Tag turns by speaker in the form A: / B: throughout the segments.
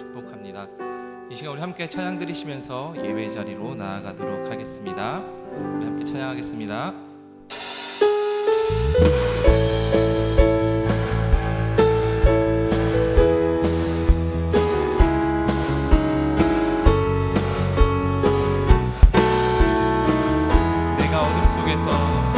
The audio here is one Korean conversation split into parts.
A: 축복합니다. 이 시간 우리 함께 찬양 드리시면서 예배 자리로 나아가도록 하겠습니다. 우리 함께 찬양하겠습니다. 내가 어둠 속에서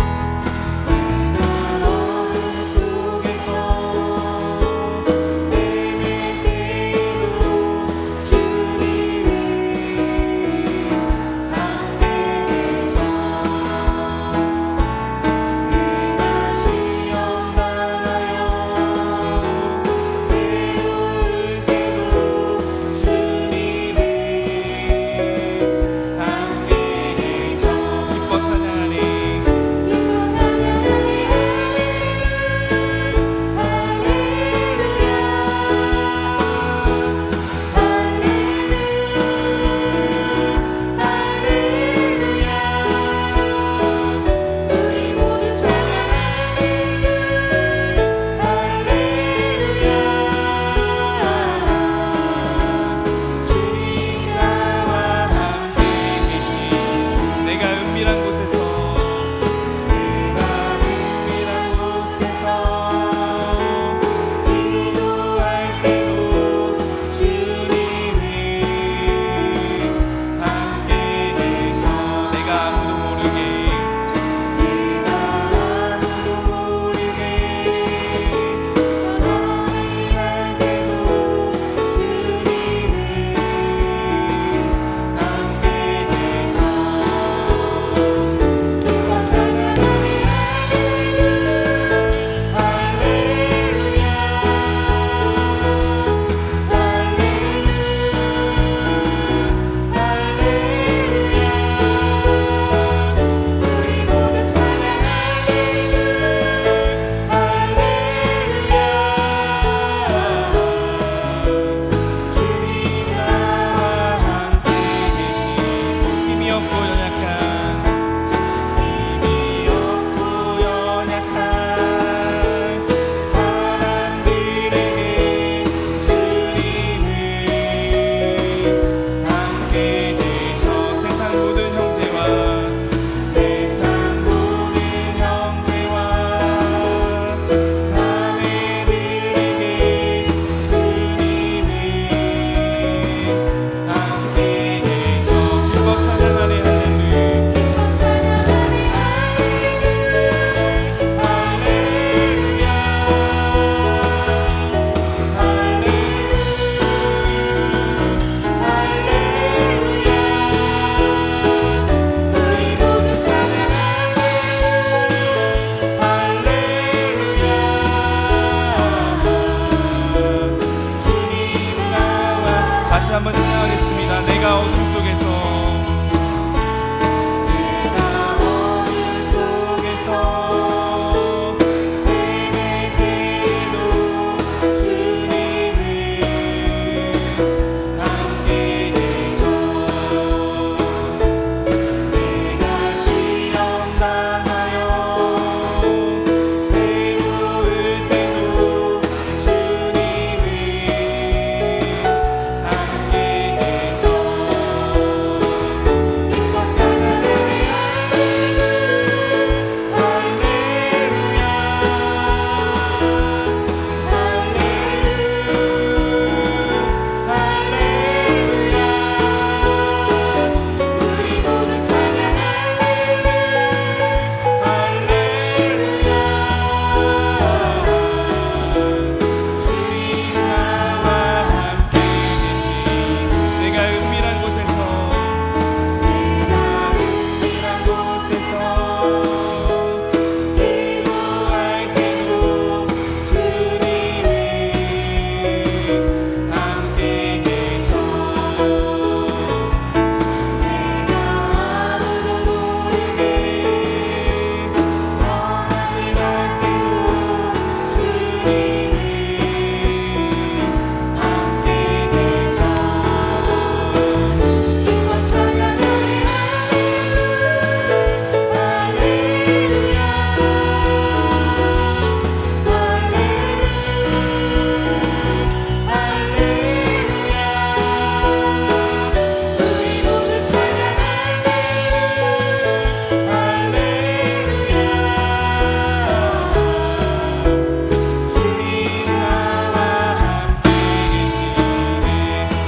A: 한번 찬양하겠습니다. 내가 어둠 속에서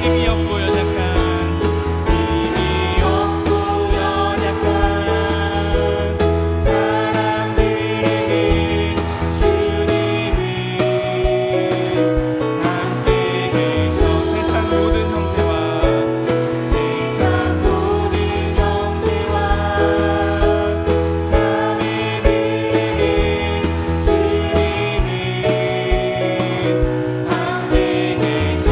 A: 힘이 없고 연약한 사람들에게 주님은 함께 계셔. 세상 모든 형제와 자매들에게 주님은 함께 계셔.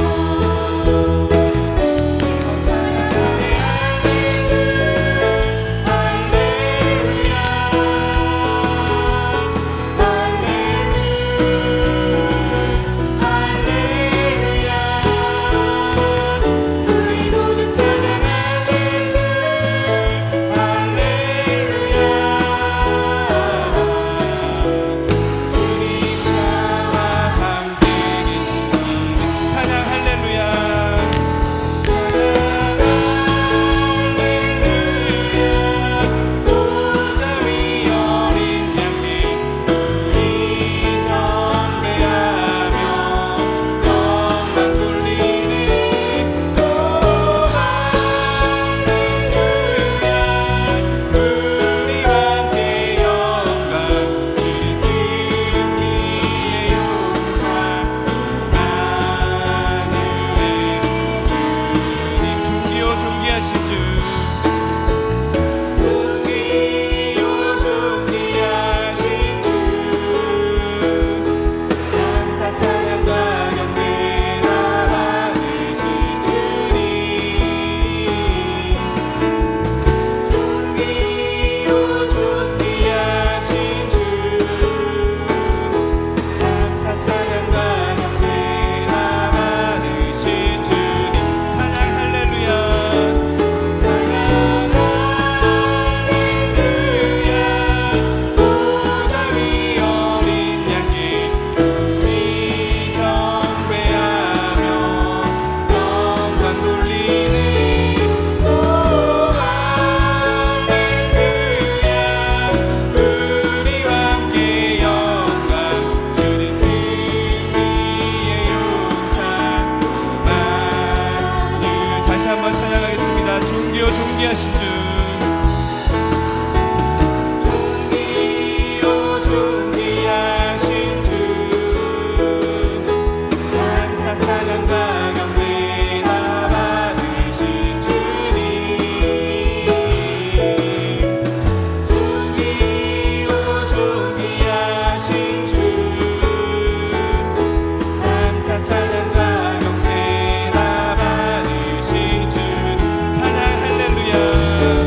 A: 존귀하신 주 존귀하신 주 감사 찬양과 경배 다 받으실 주님 존귀하신 주 감사 찬양과 경배 다 받으실 주님 찬양 할렐루야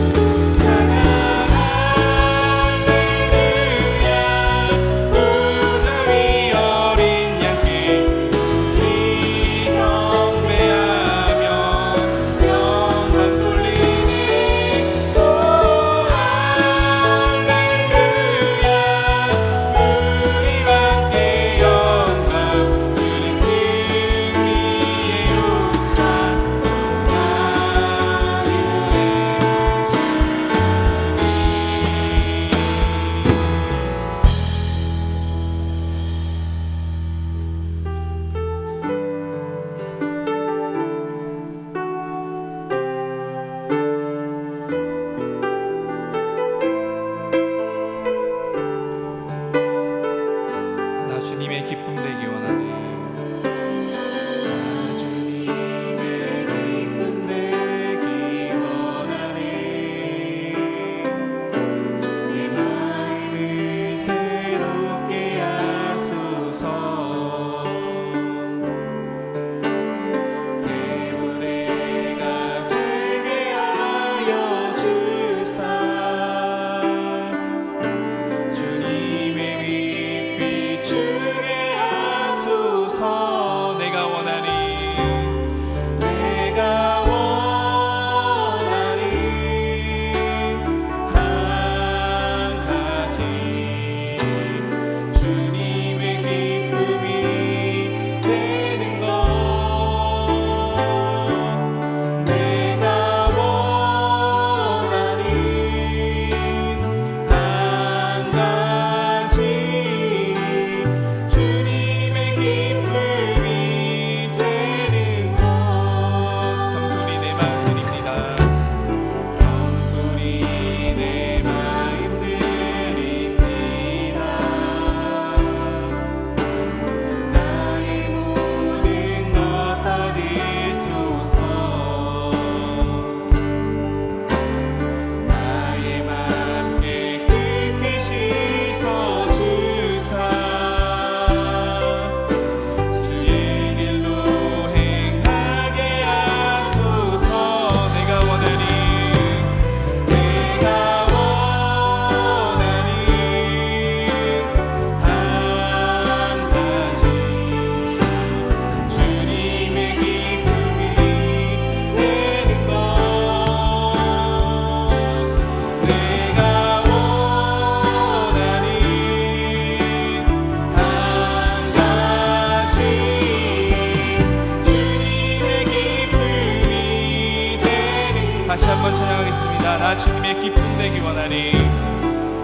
A: 다시 한번 찬양하겠습니다. 나 주님의 기쁨 되기 원하니,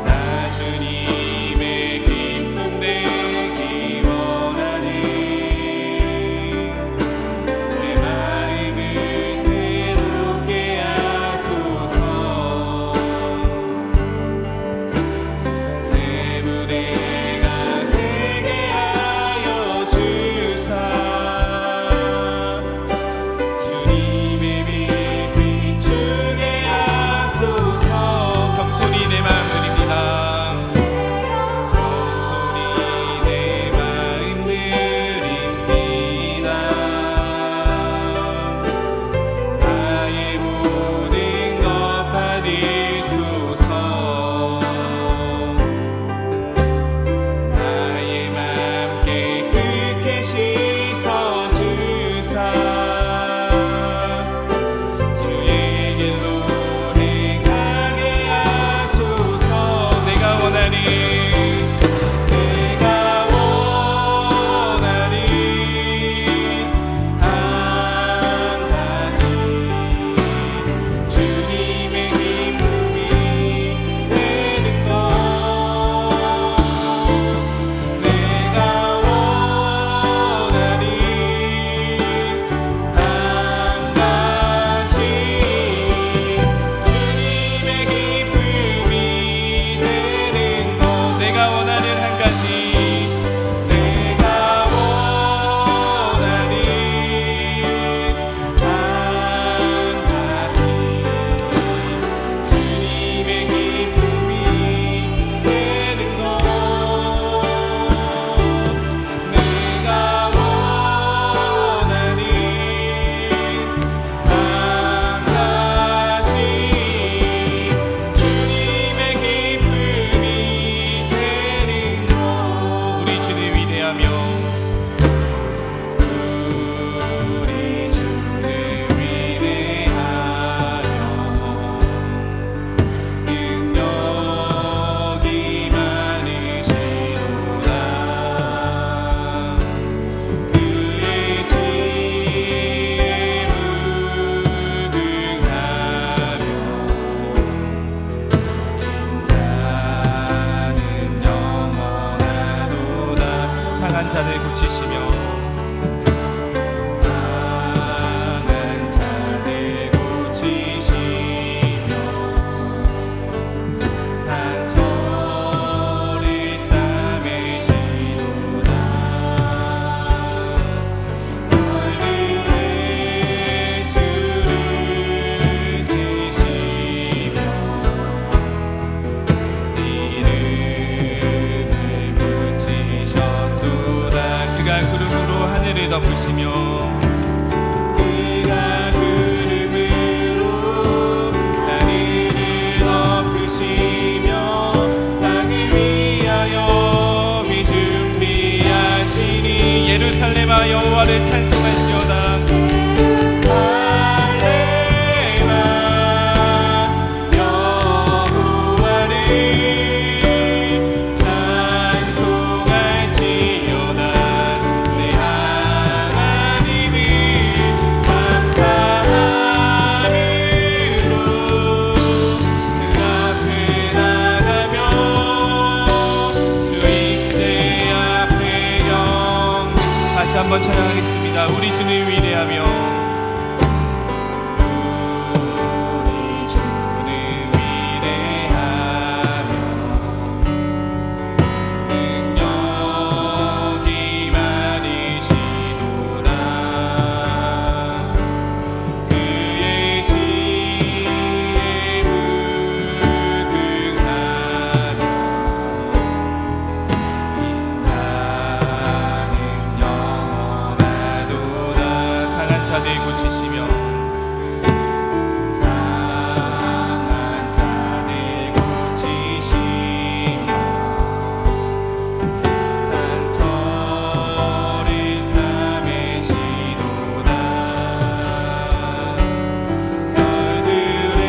A: 나 주님의 기쁨 되기 원하니, 내 마음을 새롭게 하소서. 새 무대가 되게 하여 주사, 주님의 빛 비추게 하소서. 겸손히 내 마음 드립니다. 겸손히 내 마음 드립니다. 나의 모든 것 받으소서. 나의 맘 깨끗게 씻어주사, 주의 길로 행하게 하소서. 내가 원하니, 내가 원하니 한 가지, 주님의 기쁨이 되는 것. 내가 원하니 한 가지, 주님의 기쁨이 되는 것. 내가 원하는 한 가지, 내가 원하니 한 가지, 주님의 기쁨이 되는 것. 내가 원하니 한 가지, 주님의 기쁨이 되는 것. 우리 주를 위대하며, 우리 주를 위대하여 능력이 많으시도다. 그의 지혜에 무궁하며 인자는 영원하도다. 상한 자들 고치시며, 상한 자들 고치시며, 상처를 싸매시도다. 얼굴에 수를 세시며, 이름을 붙이셨도다. 그가 구름으로 하늘을 덮으시며, 그가 구름으로 하늘을 덮으시며, 땅을 위하여 비 준비하시니. 예루살렘아 여호와를 찬송할지어다. 예루살렘아 여호와를 찬송할지어다. 내 하나님을 감사함으로 그 앞에 나가며, 주의 그대 앞에 영. 다시 한번 찬양하겠습니다. 우리 주를 위대하며, 우리 주를 위대하며 능력이 많으시도다. 그의 지혜에 무궁하며 인자는 영원하도다. 상한 자들 고치시며, 상한 자들 고치시며, 상처를 싸매시도다. 별들의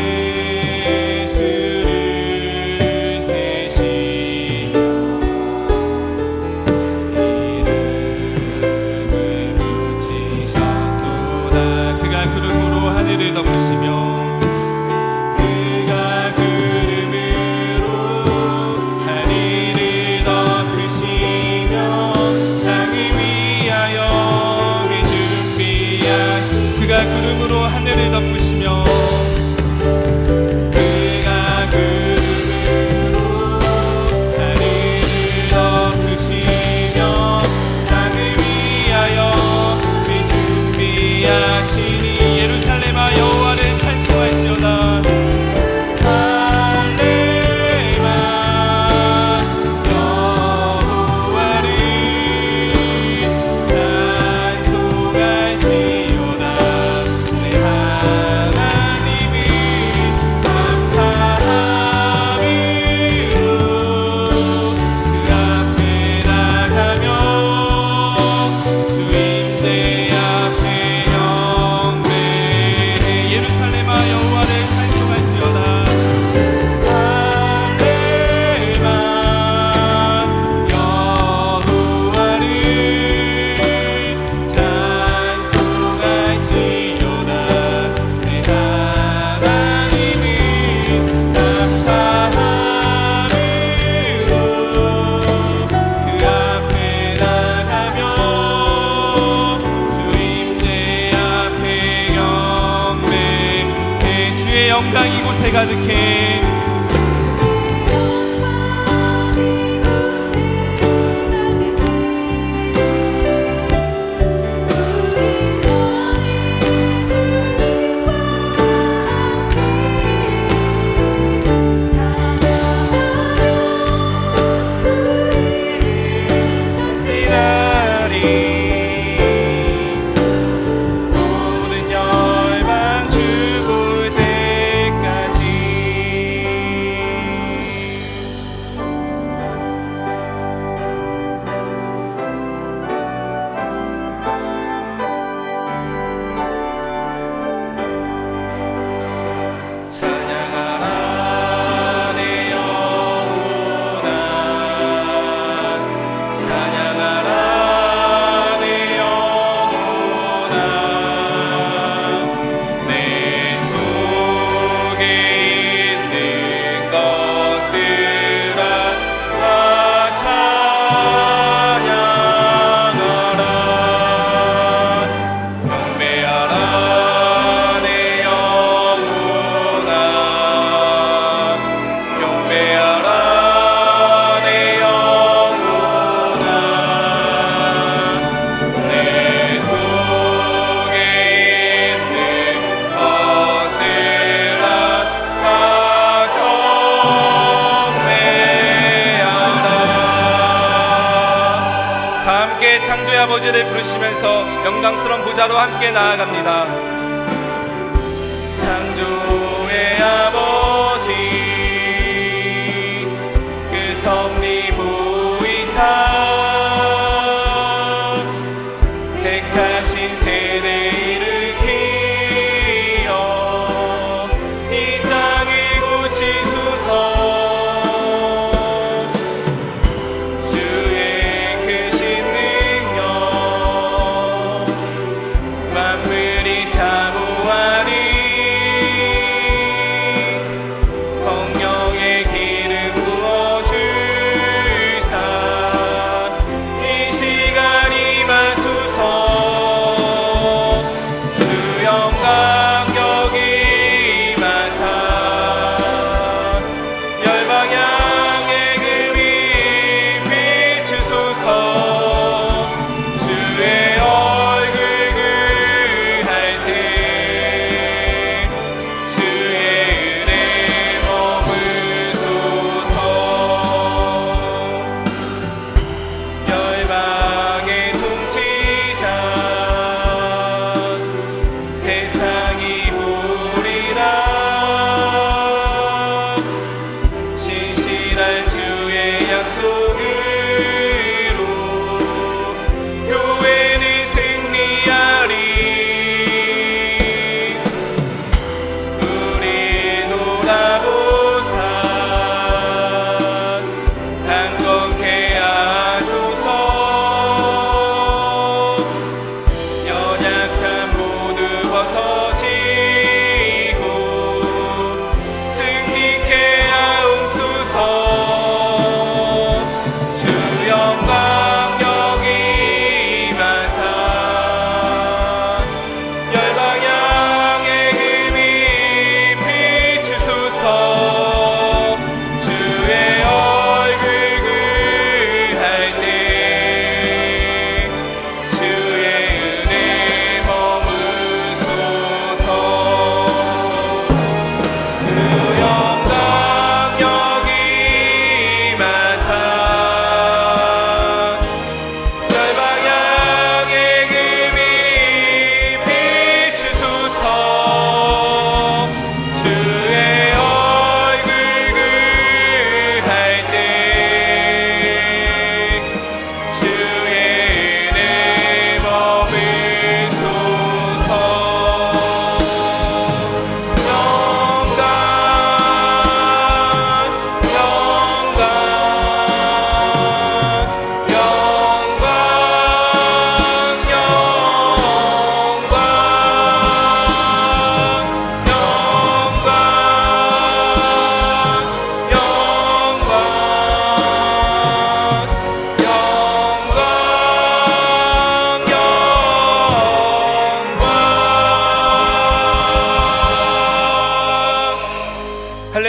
A: 수를 세시며, 이름을 붙이셨도다. 그가 구름으로 하늘을 덮으시며, 그가 구름으로 하늘을 덮으시며 그가 구름으로 하늘을 덮으시며 땅을 위하여 준비하시니 예루살렘아 여호와를 찬송할지어다. 영광 이곳에 가득해. 창조의 아버지를 부르시면서 영광스러운 보좌로 함께 나아갑니다. 창조의 아버지 그 섭리 보이사 택하신 세대 일으키어 이 땅을 고치소서. 만물이 사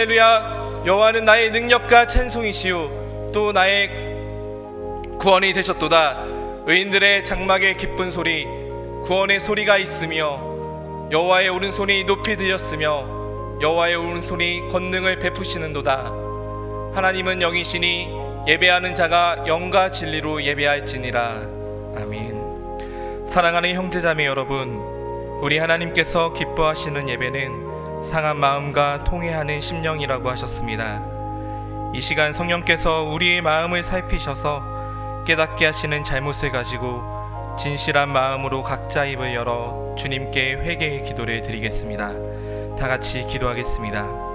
B: 할렐루야. 여호와는 나의 능력과 찬송이시요 또 나의 구원이 되셨도다. 의인들의 장막에 기쁜 소리, 구원의 소리가 있으며 여호와의 오른손이 높이 들렸으며 여호와의 오른손이 권능을 베푸시는도다. 하나님은 영이시니 예배하는 자가 영과 진리로 예배할지니라. 아멘. 사랑하는 형제자매 여러분, 우리 하나님께서 기뻐하시는 예배는 상한 마음과 통회하는 심령이라고 하셨습니다. 이 시간 성령께서 우리의 마음을 살피셔서 깨닫게 하시는 잘못을 가지고 진실한 마음으로 각자 입을 열어 주님께 회개의 기도를 드리겠습니다. 다 같이 기도하겠습니다.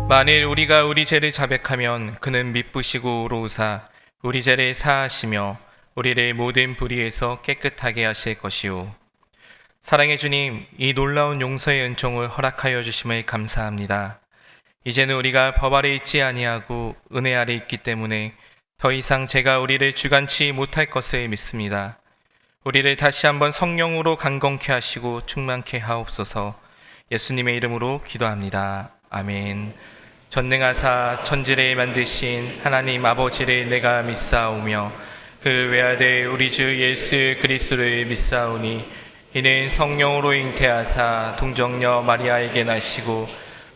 B: 만일 우리가 우리 죄를 자백하면 그는 미쁘시고 의로우사 우리 죄를 사하시며 우리를 모든 불의에서 깨끗하게 하실 것이요. 사랑의 주님, 이 놀라운 용서의 은총을 허락하여 주심을 감사합니다. 이제는 우리가 법 아래 있지 아니하고 은혜 아래 있기 때문에 더 이상 죄가 우리를 주관치 못할 것을 믿습니다. 우리를 다시 한번 성령으로 강건케 하시고 충만케 하옵소서. 예수님의 이름으로 기도합니다. 아멘. 전능하사 천지를 만드신 하나님 아버지를 내가 믿사오며 그 외아들 우리 주 예수 그리스도를 믿사오니 이는 성령으로 잉태하사 동정녀 마리아에게 나시고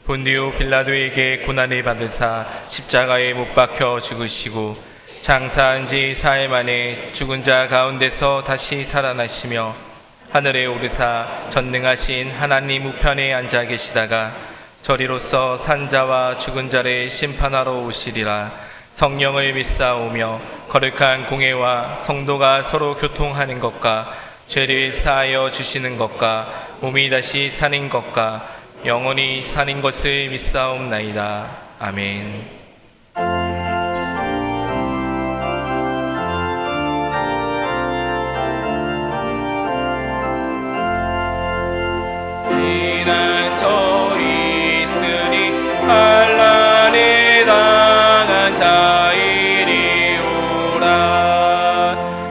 B: 본디오 빌라도에게 고난을 받으사 십자가에 못 박혀 죽으시고 장사한 지 사흘 만에 죽은 자 가운데서 다시 살아나시며 하늘에 오르사 전능하신 하나님 우편에 앉아 계시다가 저리로서 산자와 죽은 자를 심판하러 오시리라. 성령을 믿사오며 거룩한 공회와 성도가 서로 교통하는 것과 죄를 사하여 주시는 것과 몸이 다시 사는 것과 영원히 사는 것을 믿사옵나이다. 아멘. 환난에 당한 자이리오라.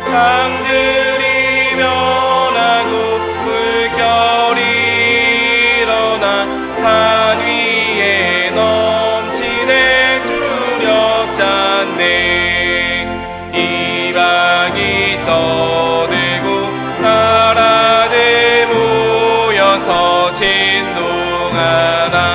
B: 강들이 변하고 물결이 일어나 산 위에 넘치네 두렵잖네. 이방이 떠들고 나라들 모여서 진동하나.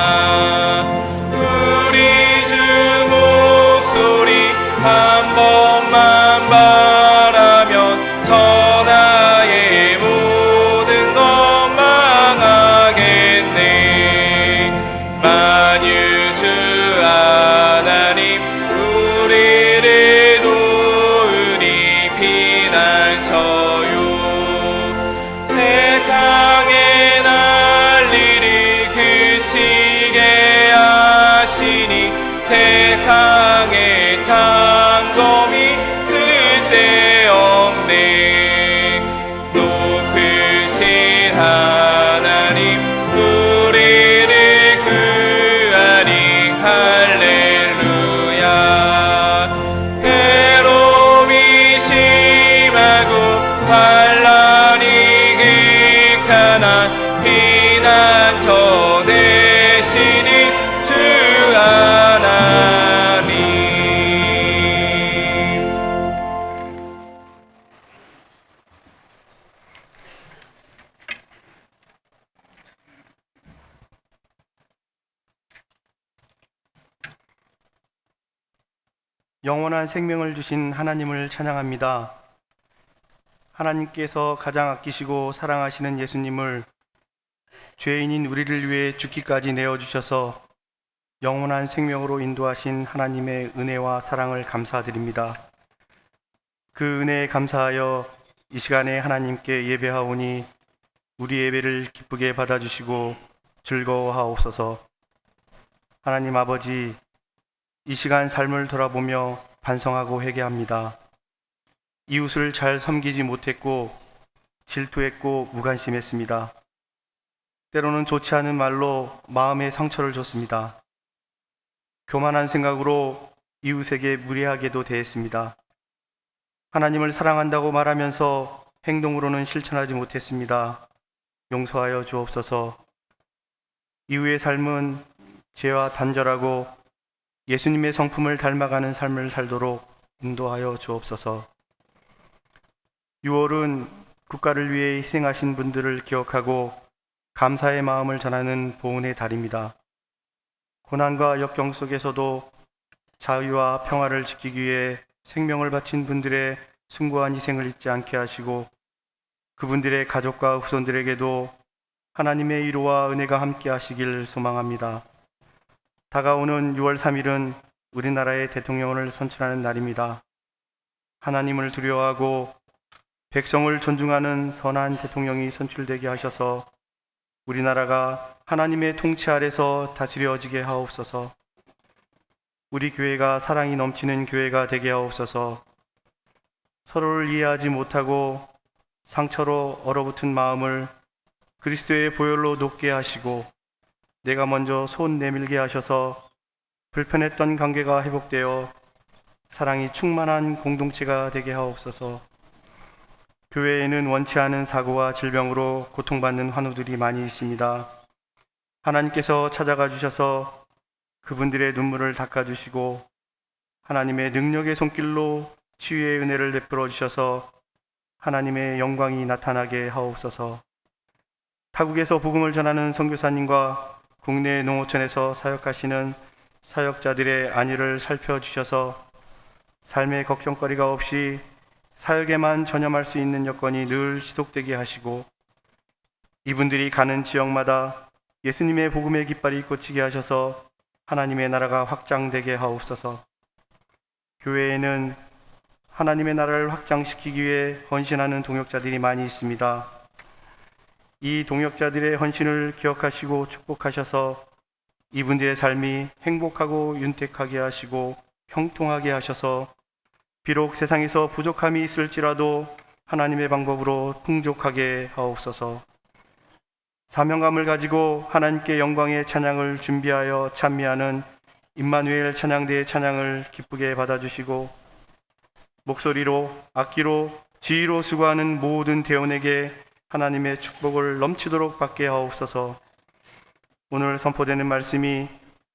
B: 한 번만 바라면 천하의 모든 것 망하겠네. 만유주 하나님 우리를 도우니 피난처요. 세상의 난리를 그치게 하시니 세상의 장검이 쓸데없네. 높으신 하나님 우리를 구하니 할렐루야. 괴로움이 심하고 환난이 극한한 피난처 되시니 주 하나님.
C: 영원한 생명을 주신 하나님을 찬양합니다. 하나님께서 가장 아끼시고 사랑하시는 예수님을 죄인인 우리를 위해 죽기까지 내어주셔서 영원한 생명으로 인도하신 하나님의 은혜와 사랑을 감사드립니다. 그 은혜에 감사하여 이 시간에 하나님께 예배하오니 우리 예배를 기쁘게 받아주시고 즐거워하옵소서. 하나님 아버지, 이 시간 삶을 돌아보며 반성하고 회개합니다. 이웃을 잘 섬기지 못했고 질투했고 무관심했습니다. 때로는 좋지 않은 말로 마음에 상처를 줬습니다. 교만한 생각으로 이웃에게 무례하게도 대했습니다. 하나님을 사랑한다고 말하면서 행동으로는 실천하지 못했습니다. 용서하여 주옵소서. 이후의 삶은 죄와 단절하고 예수님의 성품을 닮아가는 삶을 살도록 인도하여 주옵소서. 6월은 국가를 위해 희생하신 분들을 기억하고 감사의 마음을 전하는 보훈의 달입니다. 고난과 역경 속에서도 자유와 평화를 지키기 위해 생명을 바친 분들의 숭고한 희생을 잊지 않게 하시고 그분들의 가족과 후손들에게도 하나님의 위로와 은혜가 함께 하시길 소망합니다. 다가오는 6월 3일은 우리나라의 대통령을 선출하는 날입니다. 하나님을 두려워하고 백성을 존중하는 선한 대통령이 선출되게 하셔서 우리나라가 하나님의 통치 아래서 다스려지게 하옵소서. 우리 교회가 사랑이 넘치는 교회가 되게 하옵소서. 서로를 이해하지 못하고 상처로 얼어붙은 마음을 그리스도의 보혈로 녹게 하시고 내가 먼저 손 내밀게 하셔서 불편했던 관계가 회복되어 사랑이 충만한 공동체가 되게 하옵소서. 교회에는 원치 않은 사고와 질병으로 고통받는 환우들이 많이 있습니다. 하나님께서 찾아가 주셔서 그분들의 눈물을 닦아주시고 하나님의 능력의 손길로 치유의 은혜를 베풀어 주셔서 하나님의 영광이 나타나게 하옵소서. 타국에서 복음을 전하는 선교사님과 국내 농어촌에서 사역하시는 사역자들의 안위를 살펴주셔서 삶의 걱정거리가 없이 사역에만 전념할 수 있는 여건이 늘 지속되게 하시고 이분들이 가는 지역마다 예수님의 복음의 깃발이 꽂히게 하셔서 하나님의 나라가 확장되게 하옵소서. 교회에는 하나님의 나라를 확장시키기 위해 헌신하는 동역자들이 많이 있습니다. 이 동역자들의 헌신을 기억하시고 축복하셔서 이분들의 삶이 행복하고 윤택하게 하시고 형통하게 하셔서 비록 세상에서 부족함이 있을지라도 하나님의 방법으로 풍족하게 하옵소서. 사명감을 가지고 하나님께 영광의 찬양을 준비하여 찬미하는 임마누엘 찬양대의 찬양을 기쁘게 받아주시고 목소리로 악기로 지휘로 수고하는 모든 대원에게 하나님의 축복을 넘치도록 받게 하옵소서. 오늘 선포되는 말씀이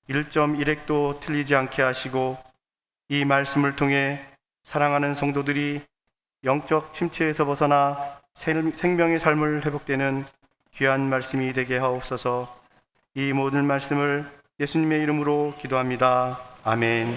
C: 1.1핵도 틀리지 않게 하시고 이 말씀을 통해 사랑하는 성도들이 영적 침체에서 벗어나 생명의 삶을 회복되는 귀한 말씀이 되게 하옵소서. 이 모든 말씀을 예수님의 이름으로 기도합니다. 아멘.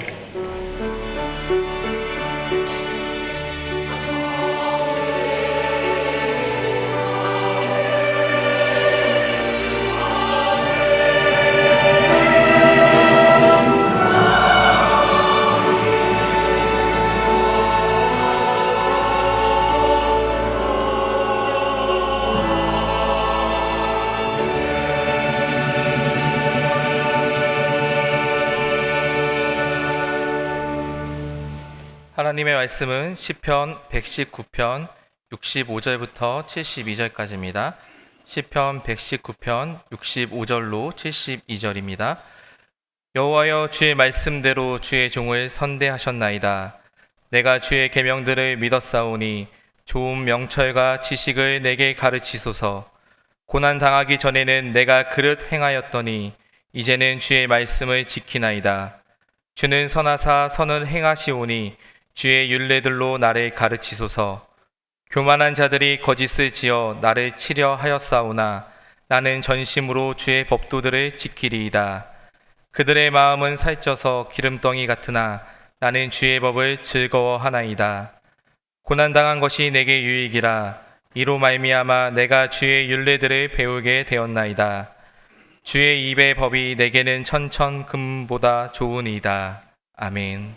B: 하나님의 말씀은 시편 119편 65절부터 72절까지입니다. 시편 119편 65절로 72절입니다. 여호와여, 주의 말씀대로 주의 종을 선대하셨나이다. 내가 주의 계명들을 믿었사오니 좋은 명철과 지식을 내게 가르치소서. 고난 당하기 전에는 내가 그릇 행하였더니 이제는 주의 말씀을 지키나이다. 주는 선하사 선을 행하시오니 주의 율례들로 나를 가르치소서. 교만한 자들이 거짓을 지어 나를 치려 하였사오나 나는 전심으로 주의 법도들을 지키리이다. 그들의 마음은 살쪄서 기름덩이 같으나 나는 주의 법을 즐거워하나이다. 고난당한 것이 내게 유익이라. 이로 말미암아 내가 주의 율례들을 배우게 되었나이다. 주의 입의 법이 내게는 천천 금보다 좋으니이다. 아멘.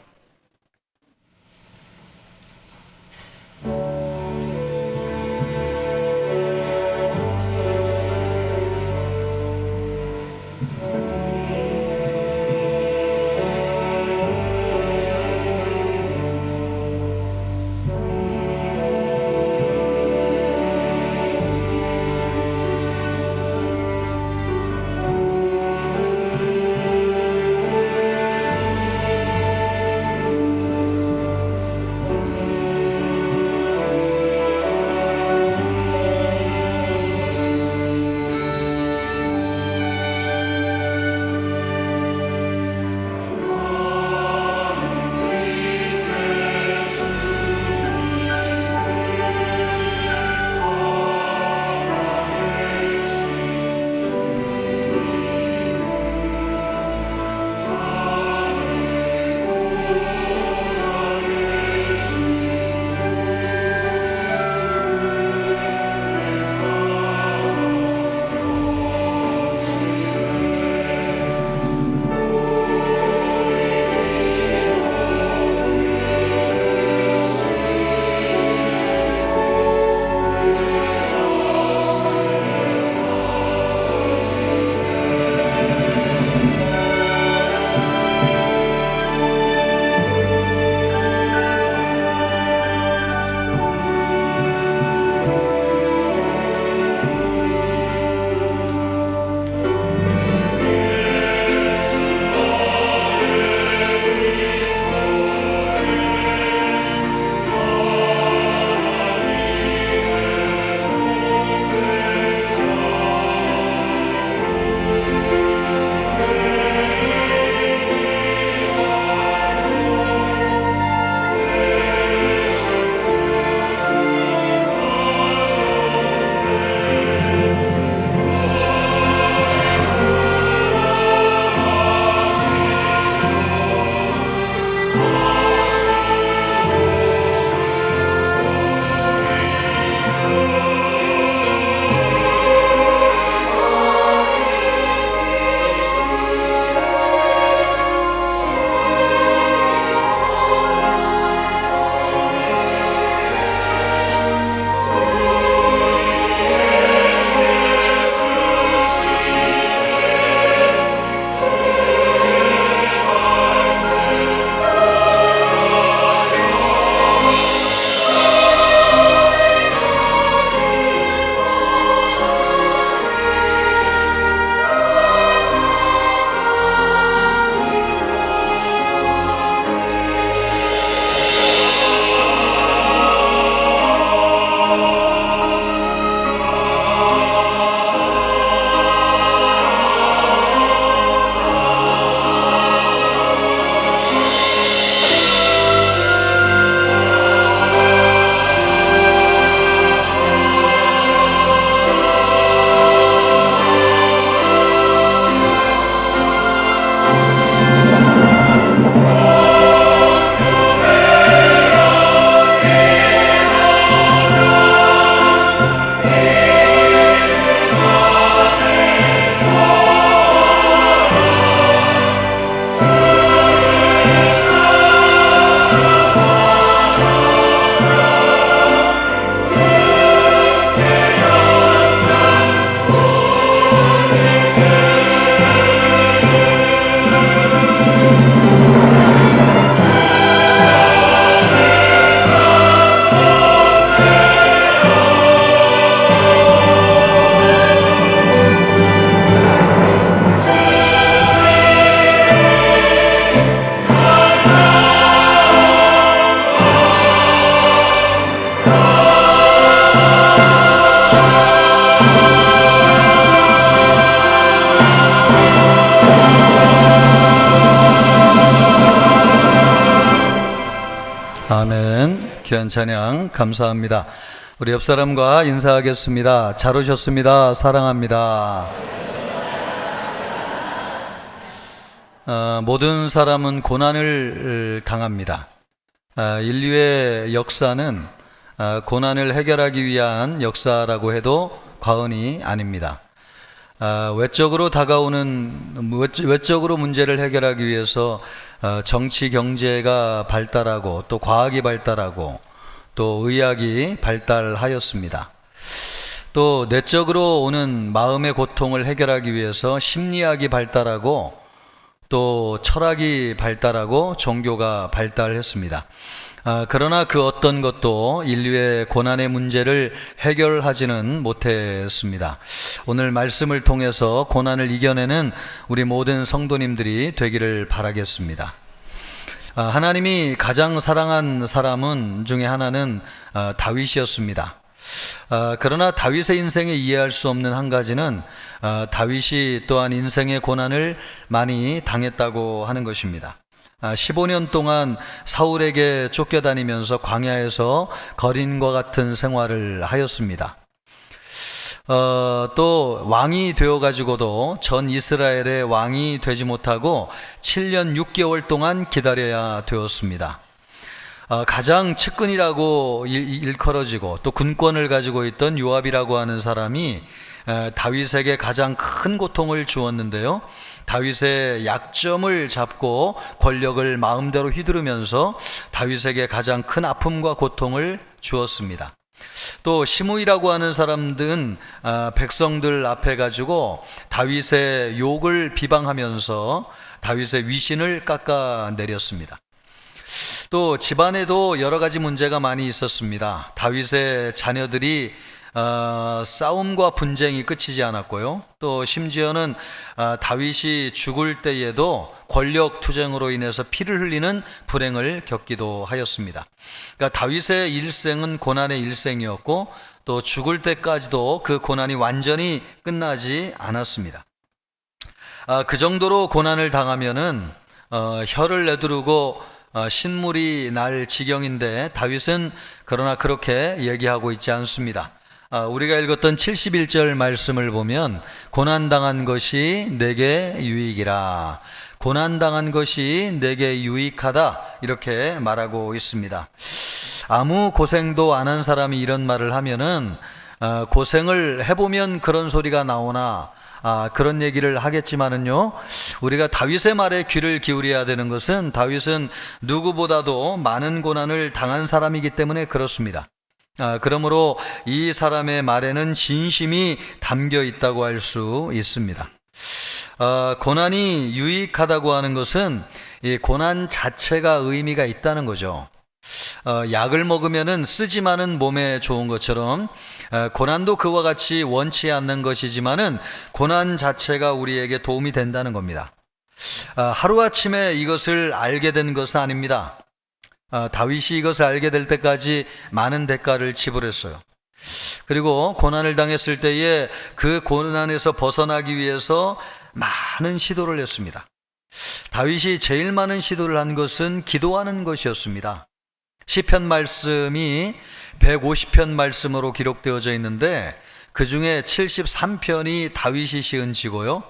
D: 아멘. 귀한 찬양 감사합니다. 우리 옆 사람과 인사하겠습니다. 잘 오셨습니다. 사랑합니다. 모든 사람은 고난을 당합니다. 인류의 역사는 고난을 해결하기 위한 역사라고 해도 과언이 아닙니다. 외적으로 외적으로 문제를 해결하기 위해서 정치 경제가 발달하고 또 과학이 발달하고 또 의학이 발달하였습니다. 또 내적으로 오는 마음의 고통을 해결하기 위해서 심리학이 발달하고 또 철학이 발달하고 종교가 발달했습니다. 그러나 그 어떤 것도 인류의 고난의 문제를 해결하지는 못했습니다. 오늘 말씀을 통해서 고난을 이겨내는 우리 모든 성도님들이 되기를 바라겠습니다. 하나님이 가장 사랑한 사람은 중에 하나는 다윗이었습니다. 그러나 다윗의 인생에 이해할 수 없는 한 가지는 다윗이 또한 인생의 고난을 많이 당했다고 하는 것입니다. 15년 동안 사울에게 쫓겨다니면서 광야에서 거린과 같은 생활을 하였습니다. 또 왕이 되어가지고도 전 이스라엘의 왕이 되지 못하고 7년 6개월 동안 기다려야 되었습니다. 가장 측근이라고 일컬어지고 또 군권을 가지고 있던 요압이라고 하는 사람이 다윗에게 가장 큰 고통을 주었는데요. 다윗의 약점을 잡고 권력을 마음대로 휘두르면서 다윗에게 가장 큰 아픔과 고통을 주었습니다. 또 시므이라고 하는 사람들은 백성들 앞에 가지고 다윗의 욕을 비방하면서 다윗의 위신을 깎아내렸습니다. 또 집안에도 여러 가지 문제가 많이 있었습니다. 다윗의 자녀들이 싸움과 분쟁이 끝이지 않았고요. 또 심지어는 다윗이 죽을 때에도 권력 투쟁으로 인해서 피를 흘리는 불행을 겪기도 하였습니다. 그러니까 다윗의 일생은 고난의 일생이었고 또 죽을 때까지도 그 고난이 완전히 끝나지 않았습니다. 그 정도로 고난을 당하면은 혀를 내두르고 신물이 날 지경인데 다윗은 그러나 그렇게 얘기하고 있지 않습니다. 우리가 읽었던 71절 말씀을 보면 고난당한 것이 내게 유익이라, 고난당한 것이 내게 유익하다, 이렇게 말하고 있습니다. 아무 고생도 안 한 사람이 이런 말을 하면은 고생을 해보면 그런 소리가 나오나 그런 얘기를 하겠지만은요, 우리가 다윗의 말에 귀를 기울여야 되는 것은 다윗은 누구보다도 많은 고난을 당한 사람이기 때문에 그렇습니다. 그러므로 이 사람의 말에는 진심이 담겨 있다고 할 수 있습니다. 고난이 유익하다고 하는 것은 이 고난 자체가 의미가 있다는 거죠. 약을 먹으면은 쓰지만은 몸에 좋은 것처럼 고난도 그와 같이 원치 않는 것이지만은 고난 자체가 우리에게 도움이 된다는 겁니다. 하루아침에 이것을 알게 된 것은 아닙니다. 다윗이 이것을 알게 될 때까지 많은 대가를 지불했어요. 그리고 고난을 당했을 때에 그 고난에서 벗어나기 위해서 많은 시도를 했습니다. 다윗이 제일 많은 시도를 한 것은 기도하는 것이었습니다. 시편 말씀이 150편 말씀으로 기록되어져 있는데 그 중에 73편이 다윗이 시은 지고요,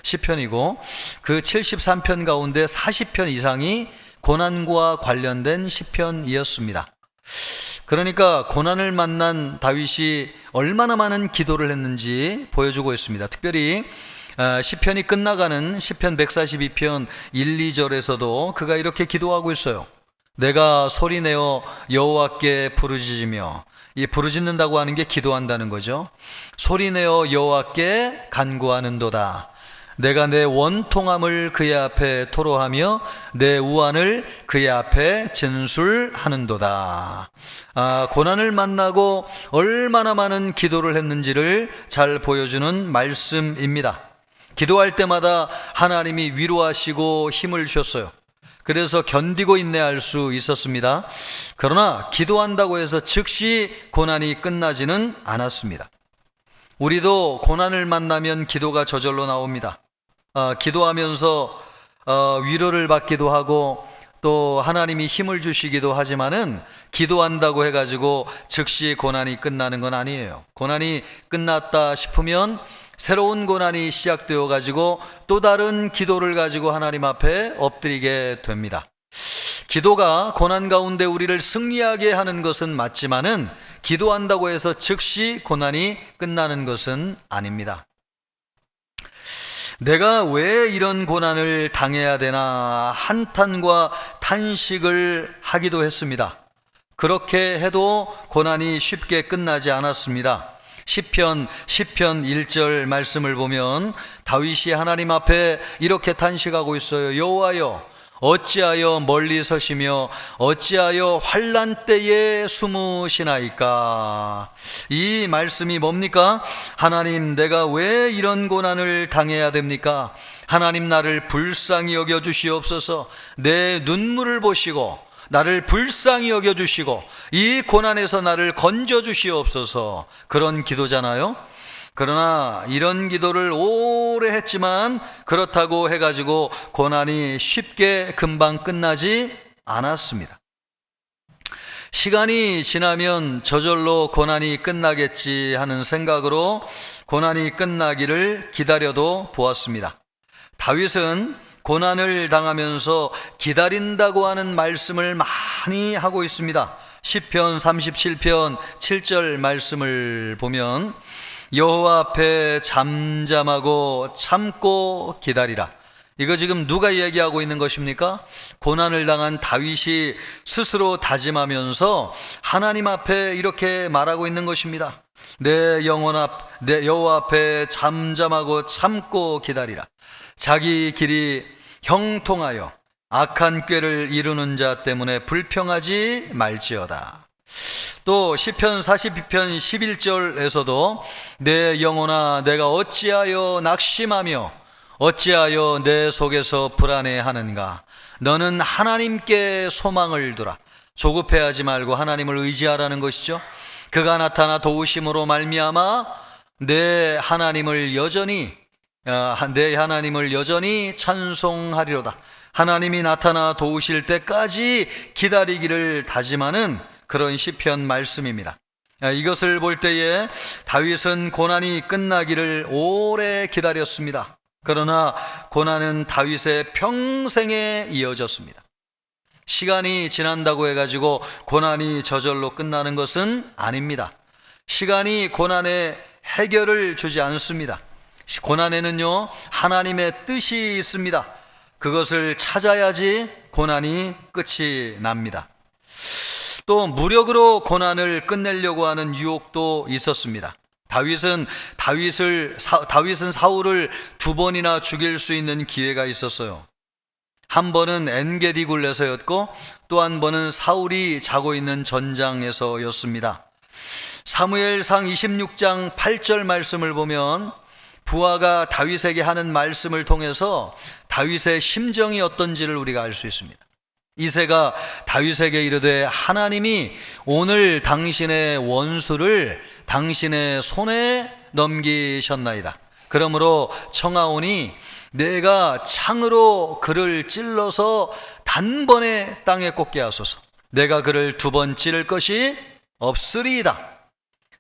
D: 시편이고 그 73편 가운데 40편 이상이 고난과 관련된 시편이었습니다. 그러니까 고난을 만난 다윗이 얼마나 많은 기도를 했는지 보여주고 있습니다. 특별히 시편이 끝나가는 시편 142편 1, 2절에서도 그가 이렇게 기도하고 있어요. 내가 소리내어 여호와께 부르짖으며, 이 부르짖는다고 하는 게 기도한다는 거죠. 소리내어 여호와께 간구하는도다. 내가 내 원통함을 그의 앞에 토로하며 내 우환을 그의 앞에 진술하는도다. 고난을 만나고 얼마나 많은 기도를 했는지를 잘 보여주는 말씀입니다. 기도할 때마다 하나님이 위로하시고 힘을 주셨어요. 그래서 견디고 인내할 수 있었습니다. 그러나 기도한다고 해서 즉시 고난이 끝나지는 않았습니다. 우리도 고난을 만나면 기도가 저절로 나옵니다. 기도하면서 위로를 받기도 하고 또 하나님이 힘을 주시기도 하지만은 기도한다고 해가지고 즉시 고난이 끝나는 건 아니에요. 고난이 끝났다 싶으면 새로운 고난이 시작되어 가지고 또 다른 기도를 가지고 하나님 앞에 엎드리게 됩니다. 기도가 고난 가운데 우리를 승리하게 하는 것은 맞지만은 기도한다고 해서 즉시 고난이 끝나는 것은 아닙니다. 내가 왜 이런 고난을 당해야 되나 한탄과 탄식을 하기도 했습니다. 그렇게 해도 고난이 쉽게 끝나지 않았습니다. 시편 1절 말씀을 보면 다윗이 하나님 앞에 이렇게 탄식하고 있어요. 여호와여, 어찌하여 멀리 서시며 어찌하여 환난 때에 숨으시나이까. 이 말씀이 뭡니까? 하나님, 내가 왜 이런 고난을 당해야 됩니까? 하나님, 나를 불쌍히 여겨 주시옵소서. 내 눈물을 보시고 나를 불쌍히 여겨 주시고 이 고난에서 나를 건져 주시옵소서. 그런 기도잖아요. 그러나 이런 기도를 오래 했지만 그렇다고 해가지고 고난이 쉽게 금방 끝나지 않았습니다. 시간이 지나면 저절로 고난이 끝나겠지 하는 생각으로 고난이 끝나기를 기다려도 보았습니다. 다윗은 고난을 당하면서 기다린다고 하는 말씀을 많이 하고 있습니다. 시편 37편 7절 말씀을 보면 여호와 앞에 잠잠하고 참고 기다리라. 이거 지금 누가 얘기하고 있는 것입니까? 고난을 당한 다윗이 스스로 다짐하면서 하나님 앞에 이렇게 말하고 있는 것입니다. 내 여호와 앞에 잠잠하고 참고 기다리라. 자기 길이 형통하여 악한 꾀를 이루는 자 때문에 불평하지 말지어다. 또 시편 42편 11절에서도 내 영혼아, 내가 어찌하여 낙심하며 어찌하여 내 속에서 불안해하는가. 너는 하나님께 소망을 두라. 조급해하지 말고 하나님을 의지하라는 것이죠. 그가 나타나 도우심으로 말미암아 내 하나님을 여전히 찬송하리로다. 하나님이 나타나 도우실 때까지 기다리기를 다짐하는 그런 시편 말씀입니다. 이것을 볼 때에 다윗은 고난이 끝나기를 오래 기다렸습니다. 그러나 고난은 다윗의 평생에 이어졌습니다. 시간이 지난다고 해가지고 고난이 저절로 끝나는 것은 아닙니다. 시간이 고난의 해결을 주지 않습니다. 고난에는요, 하나님의 뜻이 있습니다. 그것을 찾아야지 고난이 끝이 납니다. 또 무력으로 고난을 끝내려고 하는 유혹도 있었습니다. 다윗은 사울을 2번이나 죽일 수 있는 기회가 있었어요. 한 번은 엔게디 굴에서였고 또 한 번은 사울이 자고 있는 전장에서였습니다. 사무엘상 26장 8절 말씀을 보면 부하가 다윗에게 하는 말씀을 통해서 다윗의 심정이 어떤지를 우리가 알 수 있습니다. 이새가 다윗에게 이르되 하나님이 오늘 당신의 원수를 당신의 손에 넘기셨나이다. 그러므로 청하오니 내가 창으로 그를 찔러서 단번에 땅에 꽂게 하소서. 내가 그를 2번 찌를 것이 없으리이다.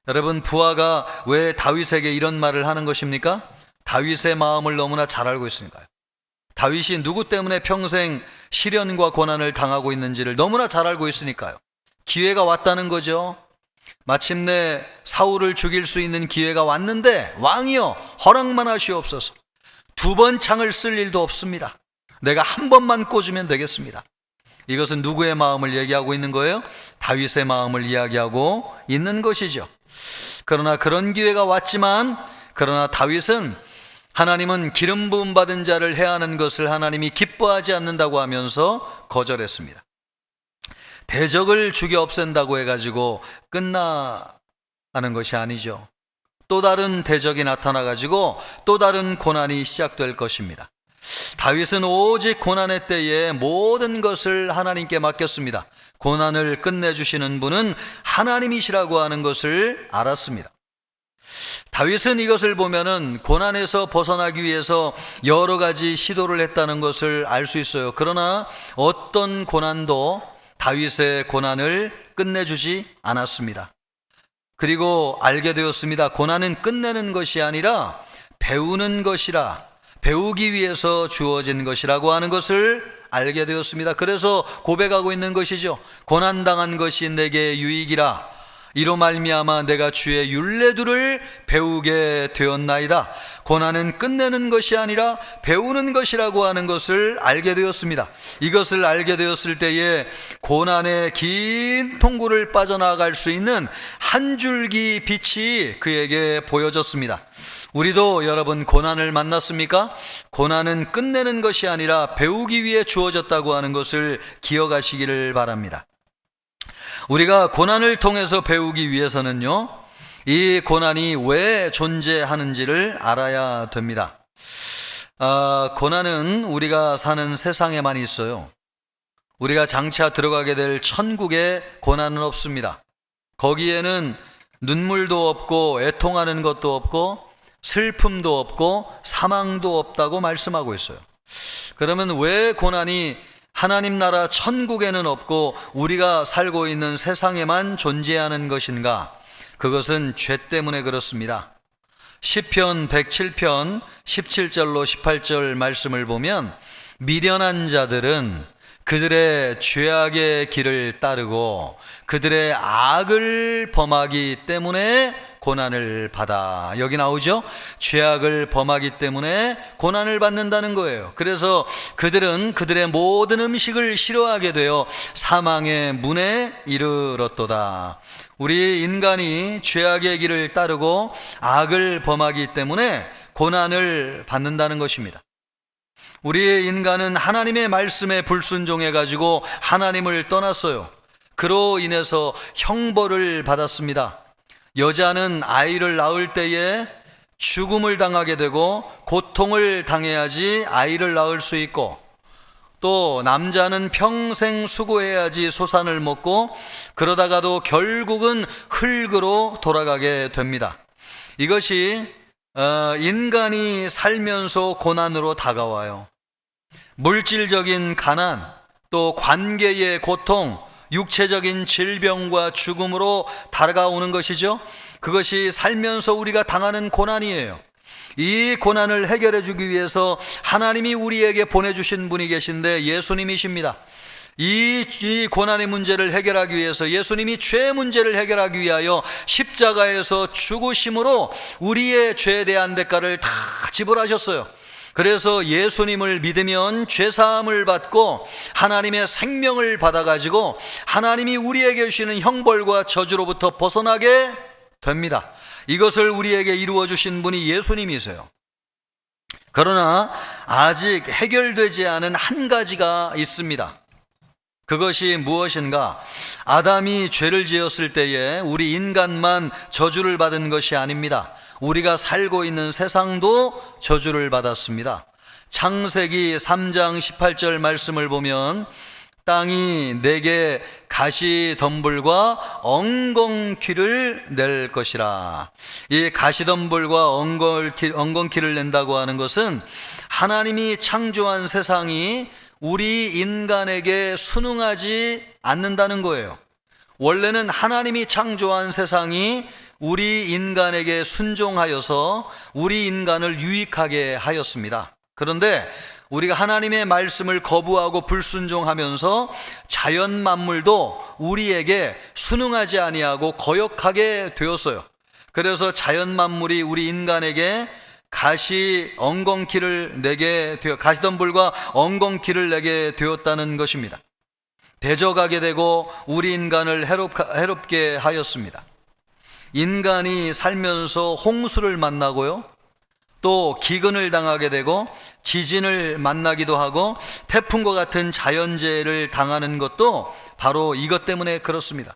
D: 여러분, 부하가 왜 다윗에게 이런 말을 하는 것입니까? 다윗의 마음을 너무나 잘 알고 있으니까요. 다윗이 누구 때문에 평생 시련과 고난을 당하고 있는지를 너무나 잘 알고 있으니까요. 기회가 왔다는 거죠. 마침내 사울을 죽일 수 있는 기회가 왔는데 왕이여 허락만 하시옵소서. 2번 창을 쓸 일도 없습니다. 내가 한 번만 꽂으면 되겠습니다. 이것은 누구의 마음을 얘기하고 있는 거예요? 다윗의 마음을 이야기하고 있는 것이죠. 그러나 그런 기회가 왔지만 그러나 다윗은 하나님은 기름 부음 받은 자를 해하는 것을 하나님이 기뻐하지 않는다고 하면서 거절했습니다. 대적을 죽여 없앤다고 해가지고 끝나는 것이 아니죠. 또 다른 대적이 나타나가지고 또 다른 고난이 시작될 것입니다. 다윗은 오직 고난의 때에 모든 것을 하나님께 맡겼습니다. 고난을 끝내주시는 분은 하나님이시라고 하는 것을 알았습니다. 다윗은 이것을 보면은 고난에서 벗어나기 위해서 여러 가지 시도를 했다는 것을 알 수 있어요. 그러나 어떤 고난도 다윗의 고난을 끝내주지 않았습니다. 그리고 알게 되었습니다. 고난은 끝내는 것이 아니라 배우는 것이라, 배우기 위해서 주어진 것이라고 하는 것을 알게 되었습니다. 그래서 고백하고 있는 것이죠. 고난당한 것이 내게 유익이라. 이로 말미암아 내가 주의 율례들을 배우게 되었나이다. 고난은 끝내는 것이 아니라 배우는 것이라고 하는 것을 알게 되었습니다. 이것을 알게 되었을 때에 고난의 긴 통로를 빠져나갈 수 있는 한 줄기 빛이 그에게 보여졌습니다. 우리도 여러분 고난을 만났습니까? 고난은 끝내는 것이 아니라 배우기 위해 주어졌다고 하는 것을 기억하시기를 바랍니다. 우리가 고난을 통해서 배우기 위해서는요, 이 고난이 왜 존재하는지를 알아야 됩니다. 고난은 우리가 사는 세상에만 있어요. 우리가 장차 들어가게 될 천국에 고난은 없습니다. 거기에는 눈물도 없고 애통하는 것도 없고 슬픔도 없고 사망도 없다고 말씀하고 있어요. 그러면 왜 고난이 하나님 나라 천국에는 없고 우리가 살고 있는 세상에만 존재하는 것인가? 그것은 죄 때문에 그렇습니다. 시편 107편 17절로 18절 말씀을 보면 미련한 자들은 그들의 죄악의 길을 따르고 그들의 악을 범하기 때문에 고난을 받아. 여기 나오죠? 죄악을 범하기 때문에 고난을 받는다는 거예요. 그래서 그들은 그들의 모든 음식을 싫어하게 되어 사망의 문에 이르렀도다. 우리 인간이 죄악의 길을 따르고 악을 범하기 때문에 고난을 받는다는 것입니다. 우리 인간은 하나님의 말씀에 불순종해 가지고 하나님을 떠났어요. 그로 인해서 형벌을 받았습니다. 여자는 아이를 낳을 때에 죽음을 당하게 되고 고통을 당해야지 아이를 낳을 수 있고, 또 남자는 평생 수고해야지 소산을 먹고 그러다가도 결국은 흙으로 돌아가게 됩니다. 이것이 인간이 살면서 고난으로 다가와요. 물질적인 가난, 또 관계의 고통, 육체적인 질병과 죽음으로 다가오는 것이죠. 그것이 살면서 우리가 당하는 고난이에요. 이 고난을 해결해 주기 위해서 하나님이 우리에게 보내주신 분이 계신데 예수님이십니다. 이 고난의 문제를 해결하기 위해서 예수님이 죄 문제를 해결하기 위하여 십자가에서 죽으심으로 우리의 죄에 대한 대가를 다 지불하셨어요. 그래서 예수님을 믿으면 죄사함을 받고 하나님의 생명을 받아가지고 하나님이 우리에게 주시는 형벌과 저주로부터 벗어나게 됩니다. 이것을 우리에게 이루어 주신 분이 예수님이세요. 그러나 아직 해결되지 않은 한 가지가 있습니다. 그것이 무엇인가? 아담이 죄를 지었을 때에 우리 인간만 저주를 받은 것이 아닙니다. 우리가 살고 있는 세상도 저주를 받았습니다. 창세기 3장 18절 말씀을 보면 땅이 내게 가시덤불과 엉겅퀴를 낼 것이라. 이 가시덤불과 엉겅퀴를 낸다고 하는 것은 하나님이 창조한 세상이 우리 인간에게 순응하지 않는다는 거예요. 원래는 하나님이 창조한 세상이 우리 인간에게 순종하여서 우리 인간을 유익하게 하였습니다. 그런데 우리가 하나님의 말씀을 거부하고 불순종하면서 자연 만물도 우리에게 순응하지 아니하고 거역하게 되었어요. 그래서 자연 만물이 우리 인간에게 가시덤불과 엉겅퀴를 내게 되었다는 것입니다. 대적하게 되고 우리 인간을 해롭게 하였습니다. 인간이 살면서 홍수를 만나고요, 또 기근을 당하게 되고 지진을 만나기도 하고 태풍과 같은 자연재해를 당하는 것도 바로 이것 때문에 그렇습니다.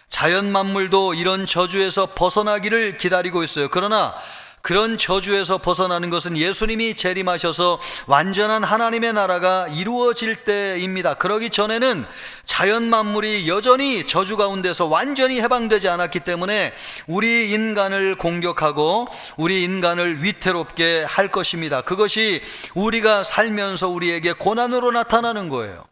D: 자연 만물도 이런 저주에서 벗어나기를 기다리고 있어요. 그러나 그런 저주에서 벗어나는 것은 예수님이 재림하셔서 완전한 하나님의 나라가 이루어질 때입니다. 그러기 전에는 자연 만물이 여전히 저주 가운데서 완전히 해방되지 않았기 때문에 우리 인간을 공격하고 우리 인간을 위태롭게 할 것입니다. 그것이 우리가 살면서 우리에게 고난으로 나타나는 거예요.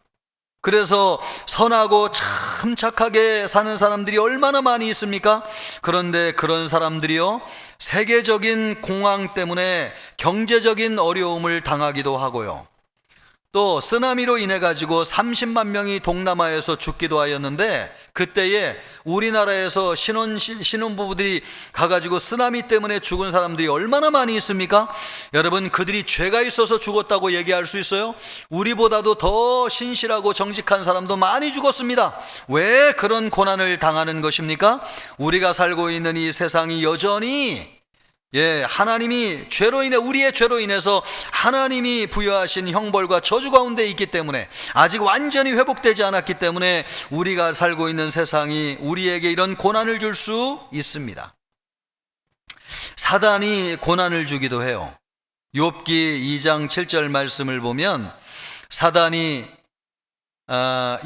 D: 그래서 선하고 참 착하게 사는 사람들이 얼마나 많이 있습니까? 그런데 그런 사람들이요, 세계적인 공황 때문에 경제적인 어려움을 당하기도 하고요, 또 쓰나미로 인해 가지고 30만 명이 동남아에서 죽기도 하였는데, 그때에 우리나라에서 신혼부부들이 가가지고 쓰나미 때문에 죽은 사람들이 얼마나 많이 있습니까? 여러분, 그들이 죄가 있어서 죽었다고 얘기할 수 있어요? 우리보다도 더 신실하고 정직한 사람도 많이 죽었습니다. 왜 그런 고난을 당하는 것입니까? 우리가 살고 있는 이 세상이 여전히 하나님이 우리의 죄로 인해서 하나님이 부여하신 형벌과 저주 가운데 있기 때문에, 아직 완전히 회복되지 않았기 때문에 우리가 살고 있는 세상이 우리에게 이런 고난을 줄 수 있습니다. 사단이 고난을 주기도 해요. 욥기 2장 7절 말씀을 보면 사단이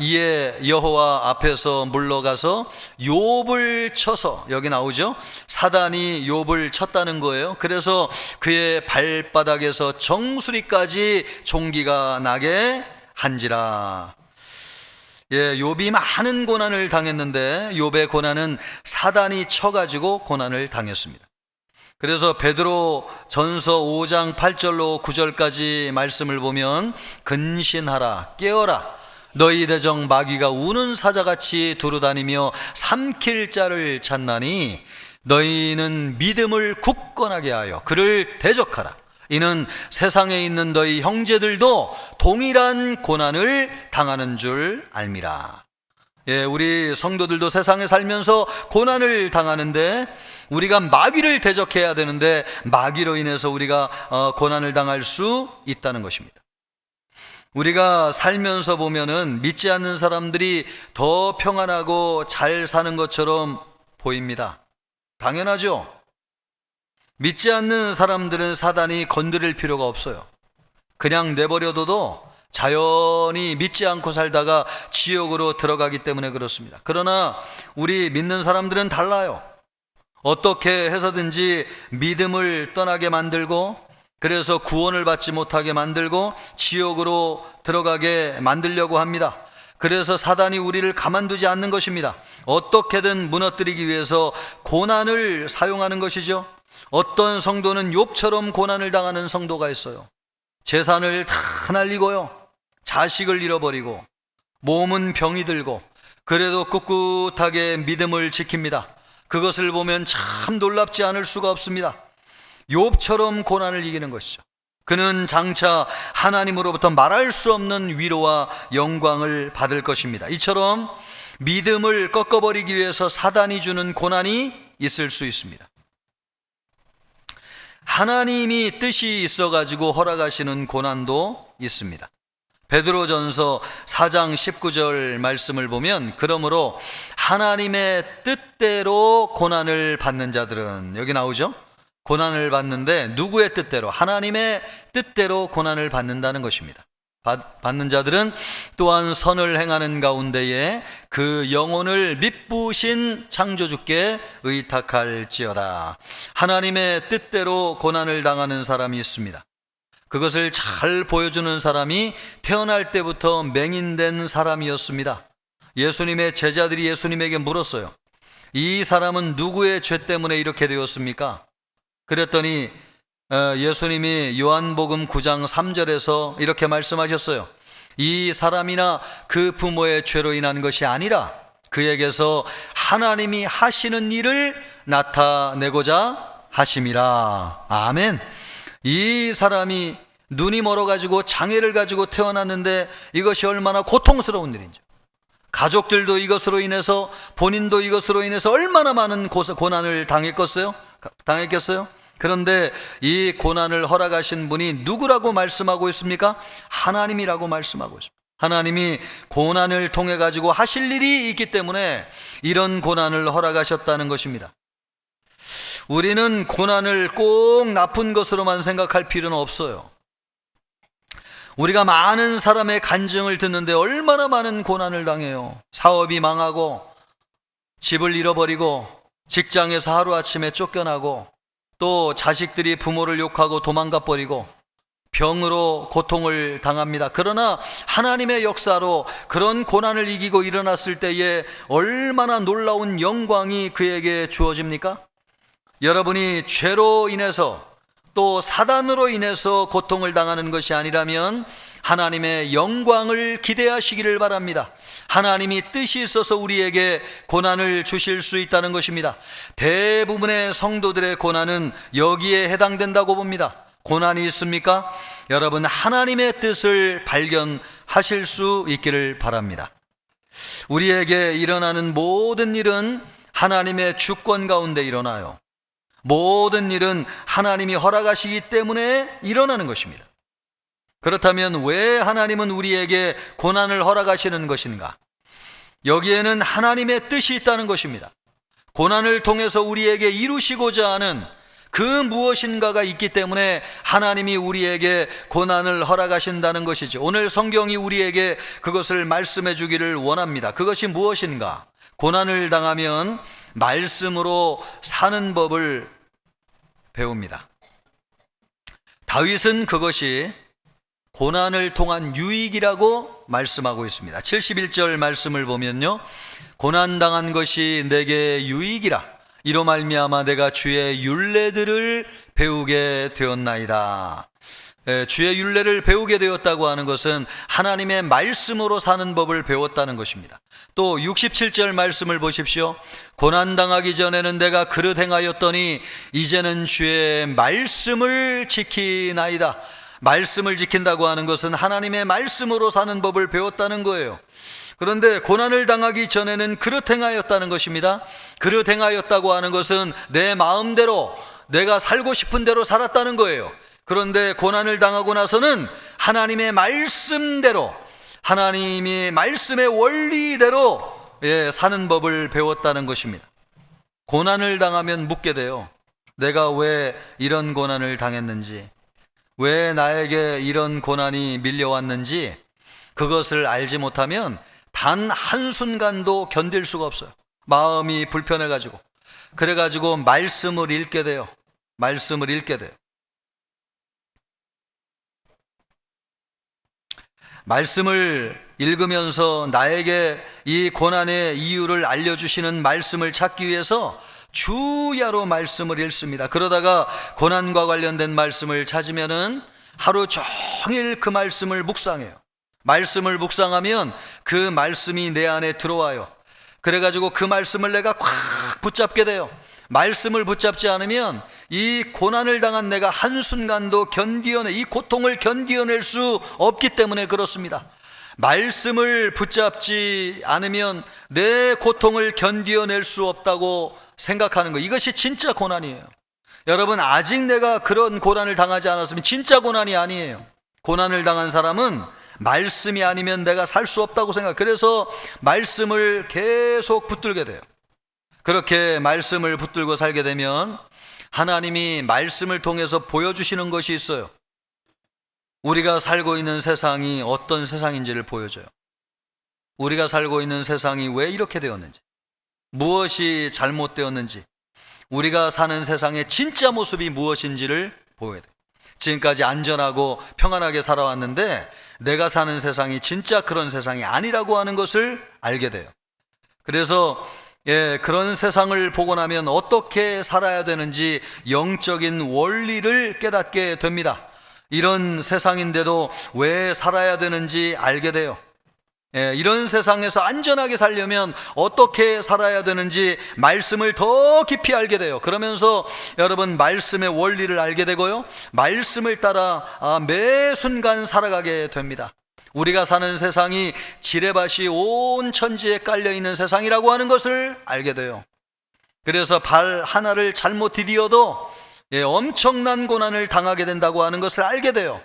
D: 이에 여호와 앞에서 물러가서 욥을 쳐서, 여기 나오죠? 사단이 욥을 쳤다는 거예요. 그래서 그의 발바닥에서 정수리까지 종기가 나게 한지라. 욥이 많은 고난을 당했는데 욥의 고난은 사단이 쳐가지고 고난을 당했습니다. 그래서 베드로 전서 5장 8절로 9절까지 말씀을 보면, 근신하라, 깨어라, 너희 대적 마귀가 우는 사자같이 두루다니며 삼킬 자를 찾나니 너희는 믿음을 굳건하게 하여 그를 대적하라. 이는 세상에 있는 너희 형제들도 동일한 고난을 당하는 줄 알미라. 우리 성도들도 세상에 살면서 고난을 당하는데, 우리가 마귀를 대적해야 되는데 마귀로 인해서 우리가 고난을 당할 수 있다는 것입니다. 우리가 살면서 보면은 믿지 않는 사람들이 더 평안하고 잘 사는 것처럼 보입니다. 당연하죠. 믿지 않는 사람들은 사단이 건드릴 필요가 없어요. 그냥 내버려둬도 자연히 믿지 않고 살다가 지옥으로 들어가기 때문에 그렇습니다. 그러나 우리 믿는 사람들은 달라요. 어떻게 해서든지 믿음을 떠나게 만들고, 그래서 구원을 받지 못하게 만들고 지옥으로 들어가게 만들려고 합니다. 그래서 사단이 우리를 가만두지 않는 것입니다. 어떻게든 무너뜨리기 위해서 고난을 사용하는 것이죠. 어떤 성도는 욥처럼 고난을 당하는 성도가 있어요. 재산을 다 날리고요, 자식을 잃어버리고, 몸은 병이 들고, 그래도 꿋꿋하게 믿음을 지킵니다. 그것을 보면 참 놀랍지 않을 수가 없습니다. 욥처럼 고난을 이기는 것이죠. 그는 장차 하나님으로부터 말할 수 없는 위로와 영광을 받을 것입니다. 이처럼 믿음을 꺾어버리기 위해서 사단이 주는 고난이 있을 수 있습니다. 하나님이 뜻이 있어가지고 허락하시는 고난도 있습니다. 베드로전서 4장 19절 말씀을 보면, 그러므로 하나님의 뜻대로 고난을 받는 자들은, 여기 나오죠? 고난을 받는데 누구의 뜻대로? 하나님의 뜻대로 고난을 받는다는 것입니다. 받는 자들은 또한 선을 행하는 가운데에 그 영혼을 미쁘신 창조주께 의탁할지어다. 하나님의 뜻대로 고난을 당하는 사람이 있습니다. 그것을 잘 보여주는 사람이 태어날 때부터 맹인된 사람이었습니다. 예수님의 제자들이 예수님에게 물었어요. 이 사람은 누구의 죄 때문에 이렇게 되었습니까? 그랬더니 예수님이 요한복음 9장 3절에서 이렇게 말씀하셨어요. 이 사람이나 그 부모의 죄로 인한 것이 아니라 그에게서 하나님이 하시는 일을 나타내고자 하심이라. 아멘. 이 사람이 눈이 멀어가지고 장애를 가지고 태어났는데 이것이 얼마나 고통스러운 일인지, 가족들도 이것으로 인해서, 본인도 이것으로 인해서 얼마나 많은 고난을 당했겠어요? 그런데 이 고난을 허락하신 분이 누구라고 말씀하고 있습니까? 하나님이라고 말씀하고 있습니다. 하나님이 고난을 통해 가지고 하실 일이 있기 때문에 이런 고난을 허락하셨다는 것입니다. 우리는 고난을 꼭 나쁜 것으로만 생각할 필요는 없어요. 우리가 많은 사람의 간증을 듣는데 얼마나 많은 고난을 당해요. 사업이 망하고, 집을 잃어버리고, 직장에서 하루아침에 쫓겨나고, 또 자식들이 부모를 욕하고 도망가 버리고 병으로 고통을 당합니다. 그러나 하나님의 역사로 그런 고난을 이기고 일어났을 때에 얼마나 놀라운 영광이 그에게 주어집니까? 여러분이 죄로 인해서 또 사단으로 인해서 고통을 당하는 것이 아니라면 하나님의 영광을 기대하시기를 바랍니다. 하나님이 뜻이 있어서 우리에게 고난을 주실 수 있다는 것입니다. 대부분의 성도들의 고난은 여기에 해당된다고 봅니다. 고난이 있습니까? 여러분, 하나님의 뜻을 발견하실 수 있기를 바랍니다. 우리에게 일어나는 모든 일은 하나님의 주권 가운데 일어나요. 모든 일은 하나님이 허락하시기 때문에 일어나는 것입니다. 그렇다면 왜 하나님은 우리에게 고난을 허락하시는 것인가? 여기에는 하나님의 뜻이 있다는 것입니다. 고난을 통해서 우리에게 이루시고자 하는 그 무엇인가가 있기 때문에 하나님이 우리에게 고난을 허락하신다는 것이죠. 오늘 성경이 우리에게 그것을 말씀해 주기를 원합니다. 그것이 무엇인가? 고난을 당하면 말씀으로 사는 법을 배웁니다. 다윗은 그것이 고난을 통한 유익이라고 말씀하고 있습니다. 71절 말씀을 보면요, 고난당한 것이 내게 유익이라, 이로 말미암아 내가 주의 율례들을 배우게 되었나이다. 주의 율례를 배우게 되었다고 하는 것은 하나님의 말씀으로 사는 법을 배웠다는 것입니다. 또 67절 말씀을 보십시오. 고난당하기 전에는 내가 그릇 행하였더니 이제는 주의 말씀을 지키나이다. 말씀을 지킨다고 하는 것은 하나님의 말씀으로 사는 법을 배웠다는 거예요. 그런데 고난을 당하기 전에는 그릇 행하였다는 것입니다. 그릇 행하였다고 하는 것은 내 마음대로 내가 살고 싶은 대로 살았다는 거예요. 그런데 고난을 당하고 나서는 하나님의 말씀대로, 하나님의 말씀의 원리대로 사는 법을 배웠다는 것입니다. 고난을 당하면 묻게 돼요. 내가 왜 이런 고난을 당했는지, 왜 나에게 이런 고난이 밀려왔는지, 그것을 알지 못하면 단 한순간도 견딜 수가 없어요. 마음이 불편해가지고. 그래가지고 말씀을 읽게 돼요. 말씀을 읽게 돼요. 말씀을 읽으면서 나에게 이 고난의 이유를 알려주시는 말씀을 찾기 위해서 주야로 말씀을 읽습니다. 그러다가 고난과 관련된 말씀을 찾으면은 하루 종일 그 말씀을 묵상해요. 말씀을 묵상하면 그 말씀이 내 안에 들어와요. 그래가지고 그 말씀을 내가 꽉 붙잡게 돼요. 말씀을 붙잡지 않으면 이 고난을 당한 내가 한순간도 이 고통을 견디어낼 수 없기 때문에 그렇습니다. 말씀을 붙잡지 않으면 내 고통을 견디어낼 수 없다고 생각하는 거, 이것이 진짜 고난이에요. 여러분, 아직 내가 그런 고난을 당하지 않았으면 진짜 고난이 아니에요. 고난을 당한 사람은 말씀이 아니면 내가 살 수 없다고 생각. 그래서 말씀을 계속 붙들게 돼요. 그렇게 말씀을 붙들고 살게 되면 하나님이 말씀을 통해서 보여주시는 것이 있어요. 우리가 살고 있는 세상이 어떤 세상인지를 보여줘요. 우리가 살고 있는 세상이 왜 이렇게 되었는지, 무엇이 잘못되었는지, 우리가 사는 세상의 진짜 모습이 무엇인지를 보여야 돼요. 지금까지 안전하고 평안하게 살아왔는데 내가 사는 세상이 진짜 그런 세상이 아니라고 하는 것을 알게 돼요. 그래서 그런 세상을 보고 나면 어떻게 살아야 되는지 영적인 원리를 깨닫게 됩니다. 이런 세상인데도 왜 살아야 되는지 알게 돼요. 이런 세상에서 안전하게 살려면 어떻게 살아야 되는지 말씀을 더 깊이 알게 돼요. 그러면서 여러분, 말씀의 원리를 알게 되고요, 말씀을 따라 매 순간 살아가게 됩니다. 우리가 사는 세상이 지뢰밭이 온 천지에 깔려있는 세상이라고 하는 것을 알게 돼요. 그래서 발 하나를 잘못 디디어도 엄청난 고난을 당하게 된다고 하는 것을 알게 돼요.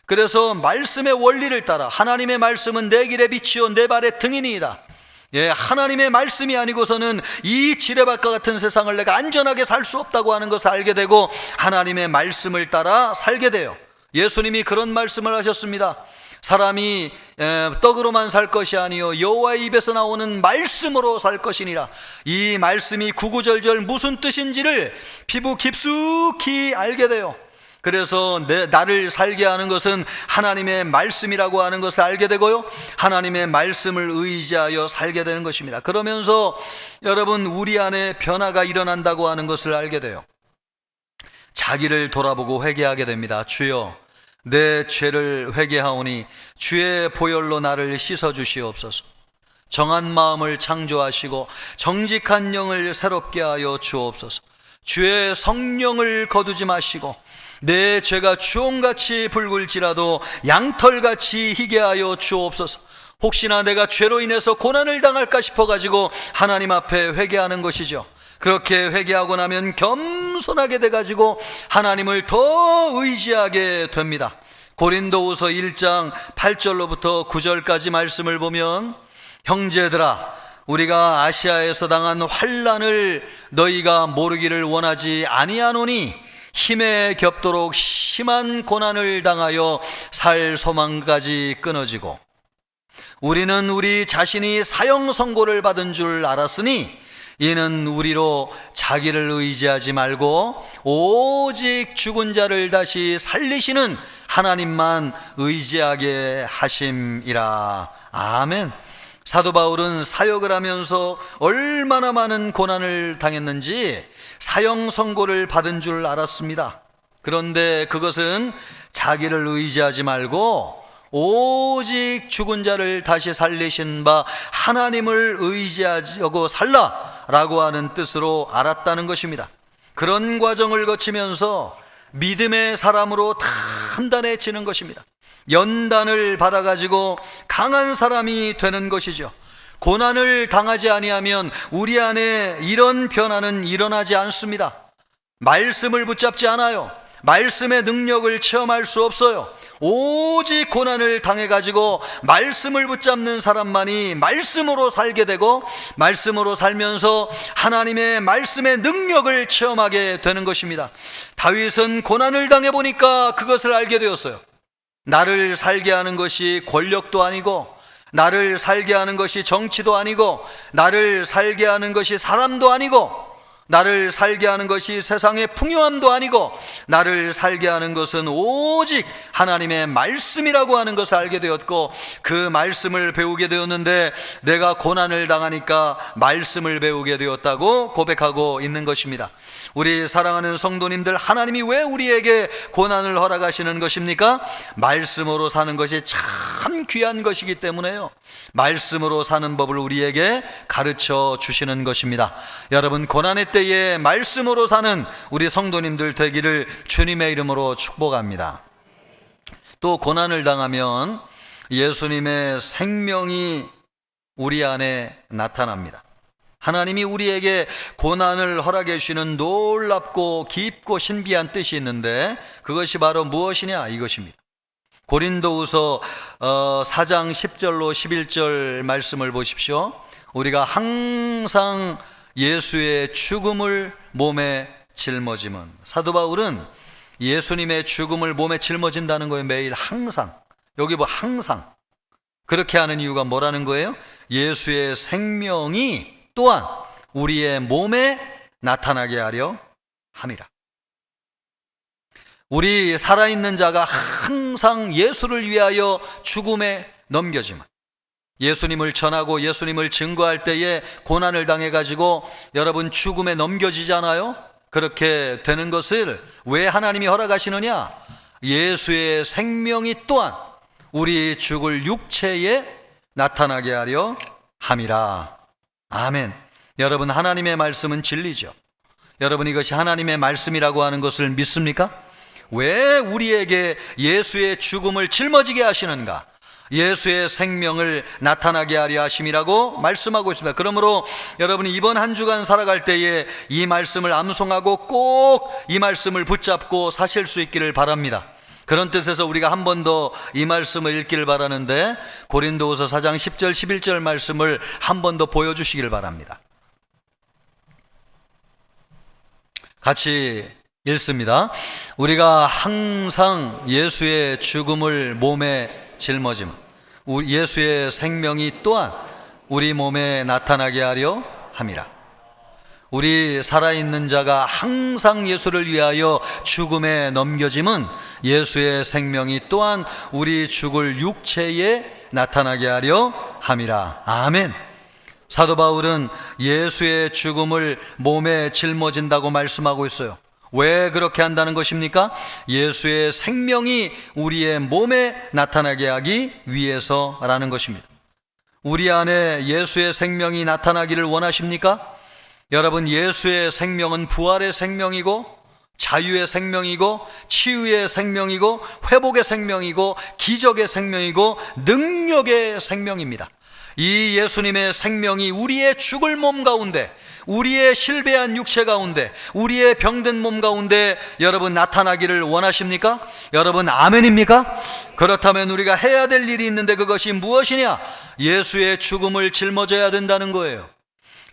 D: 그래서 말씀의 원리를 따라, 하나님의 말씀은 내 길의 빛이요 내 발의 등이니이다. 하나님의 말씀이 아니고서는 이 지뢰밭과 같은 세상을 내가 안전하게 살 수 없다고 하는 것을 알게 되고 하나님의 말씀을 따라 살게 돼요. 예수님이 그런 말씀을 하셨습니다. 사람이 떡으로만 살 것이 아니요 여호와의 입에서 나오는 말씀으로 살 것이니라. 이 말씀이 구구절절 무슨 뜻인지를 피부 깊숙이 알게 돼요. 그래서 나를 살게 하는 것은 하나님의 말씀이라고 하는 것을 알게 되고요, 하나님의 말씀을 의지하여 살게 되는 것입니다. 그러면서 여러분, 우리 안에 변화가 일어난다고 하는 것을 알게 돼요. 자기를 돌아보고 회개하게 됩니다. 주여, 내 죄를 회개하오니 주의 보혈로 나를 씻어 주시옵소서. 정한 마음을 창조하시고 정직한 영을 새롭게 하여 주옵소서. 주의 성령을 거두지 마시고 내 죄가 주홍같이 붉을지라도 양털같이 희게 하여 주옵소서. 혹시나 내가 죄로 인해서 고난을 당할까 싶어가지고 하나님 앞에 회개하는 것이죠. 그렇게 회개하고 나면 겸손하게 돼가지고 하나님을 더 의지하게 됩니다. 고린도후서 1장 8절로부터 9절까지 말씀을 보면, 형제들아, 우리가 아시아에서 당한 환난을 너희가 모르기를 원하지 아니하노니 힘에 겹도록 심한 고난을 당하여 살 소망까지 끊어지고, 우리는 우리 자신이 사형 선고를 받은 줄 알았으니 이는 우리로 자기를 의지하지 말고 오직 죽은 자를 다시 살리시는 하나님만 의지하게 하심이라. 아멘. 사도 바울은 사역을 하면서 얼마나 많은 고난을 당했는지 사형 선고를 받은 줄 알았습니다. 그런데 그것은 자기를 의지하지 말고 오직 죽은 자를 다시 살리신 바 하나님을 의지하고 살라라고 하는 뜻으로 알았다는 것입니다. 그런 과정을 거치면서 믿음의 사람으로 단단해지는 것입니다. 연단을 받아가지고 강한 사람이 되는 것이죠. 고난을 당하지 아니하면 우리 안에 이런 변화는 일어나지 않습니다. 말씀을 붙잡지 않아요. 말씀의 능력을 체험할 수 없어요. 오직 고난을 당해가지고 말씀을 붙잡는 사람만이 말씀으로 살게 되고, 말씀으로 살면서 하나님의 말씀의 능력을 체험하게 되는 것입니다. 다윗은 고난을 당해보니까 그것을 알게 되었어요. 나를 살게 하는 것이 권력도 아니고, 나를 살게 하는 것이 정치도 아니고, 나를 살게 하는 것이 사람도 아니고, 나를 살게 하는 것이 세상의 풍요함도 아니고, 나를 살게 하는 것은 오직 하나님의 말씀이라고 하는 것을 알게 되었고, 그 말씀을 배우게 되었는데 내가 고난을 당하니까 말씀을 배우게 되었다고 고백하고 있는 것입니다. 우리 사랑하는 성도님들, 하나님이 왜 우리에게 고난을 허락하시는 것입니까? 말씀으로 사는 것이 참 귀한 것이기 때문에요. 말씀으로 사는 법을 우리에게 가르쳐 주시는 것입니다. 여러분, 고난의 때에 말씀으로 사는 우리 성도님들 되기를 주님의 이름으로 축복합니다. 또 고난을 당하면 예수님의 생명이 우리 안에 나타납니다. 하나님이 우리에게 고난을 허락해 주시는 놀랍고 깊고 신비한 뜻이 있는데, 그것이 바로 무엇이냐, 이것입니다. 고린도후서 4장 10절로 11절 말씀을 보십시오. 우리가 항상 예수의 죽음을 몸에 짊어짐은, 사도 바울은 예수님의 죽음을 몸에 짊어진다는 거예요. 매일, 항상. 여기 뭐 항상. 그렇게 하는 이유가 뭐라는 거예요? 예수의 생명이 또한 우리의 몸에 나타나게 하려 함이라. 우리 살아있는 자가 항상 예수를 위하여 죽음에 넘겨짐은, 예수님을 전하고 예수님을 증거할 때에 고난을 당해가지고 여러분 죽음에 넘겨지잖아요. 그렇게 되는 것을 왜 하나님이 허락하시느냐? 예수의 생명이 또한 우리 죽을 육체에 나타나게 하려 함이라. 아멘. 여러분, 하나님의 말씀은 진리죠. 여러분, 이것이 하나님의 말씀이라고 하는 것을 믿습니까? 왜 우리에게 예수의 죽음을 짊어지게 하시는가? 예수의 생명을 나타나게 하려 하심이라고 말씀하고 있습니다. 그러므로 여러분이 이번 한 주간 살아갈 때에 이 말씀을 암송하고 꼭 이 말씀을 붙잡고 사실 수 있기를 바랍니다. 그런 뜻에서 우리가 한 번 더 이 말씀을 읽기를 바라는데, 고린도후서 4장 10절 11절 말씀을 한 번 더 보여주시기를 바랍니다. 같이 읽습니다. 우리가 항상 예수의 죽음을 몸에 짊어짐, 예수의 생명이 또한 우리 몸에 나타나게 하려 함이라. 우리 살아있는 자가 항상 예수를 위하여 죽음에 넘겨짐은 예수의 생명이 또한 우리 죽을 육체에 나타나게 하려 함이라. 아멘. 사도 바울은 예수의 죽음을 몸에 짊어진다고 말씀하고 있어요. 왜 그렇게 한다는 것입니까? 예수의 생명이 우리의 몸에 나타나게 하기 위해서라는 것입니다. 우리 안에 예수의 생명이 나타나기를 원하십니까? 여러분, 예수의 생명은 부활의 생명이고 자유의 생명이고 치유의 생명이고 회복의 생명이고 기적의 생명이고 능력의 생명입니다. 이 예수님의 생명이 우리의 죽을 몸 가운데, 우리의 실배한 육체 가운데, 우리의 병든 몸 가운데 여러분 나타나기를 원하십니까? 여러분 아멘입니까? 그렇다면 우리가 해야 될 일이 있는데 그것이 무엇이냐? 예수의 죽음을 짊어져야 된다는 거예요.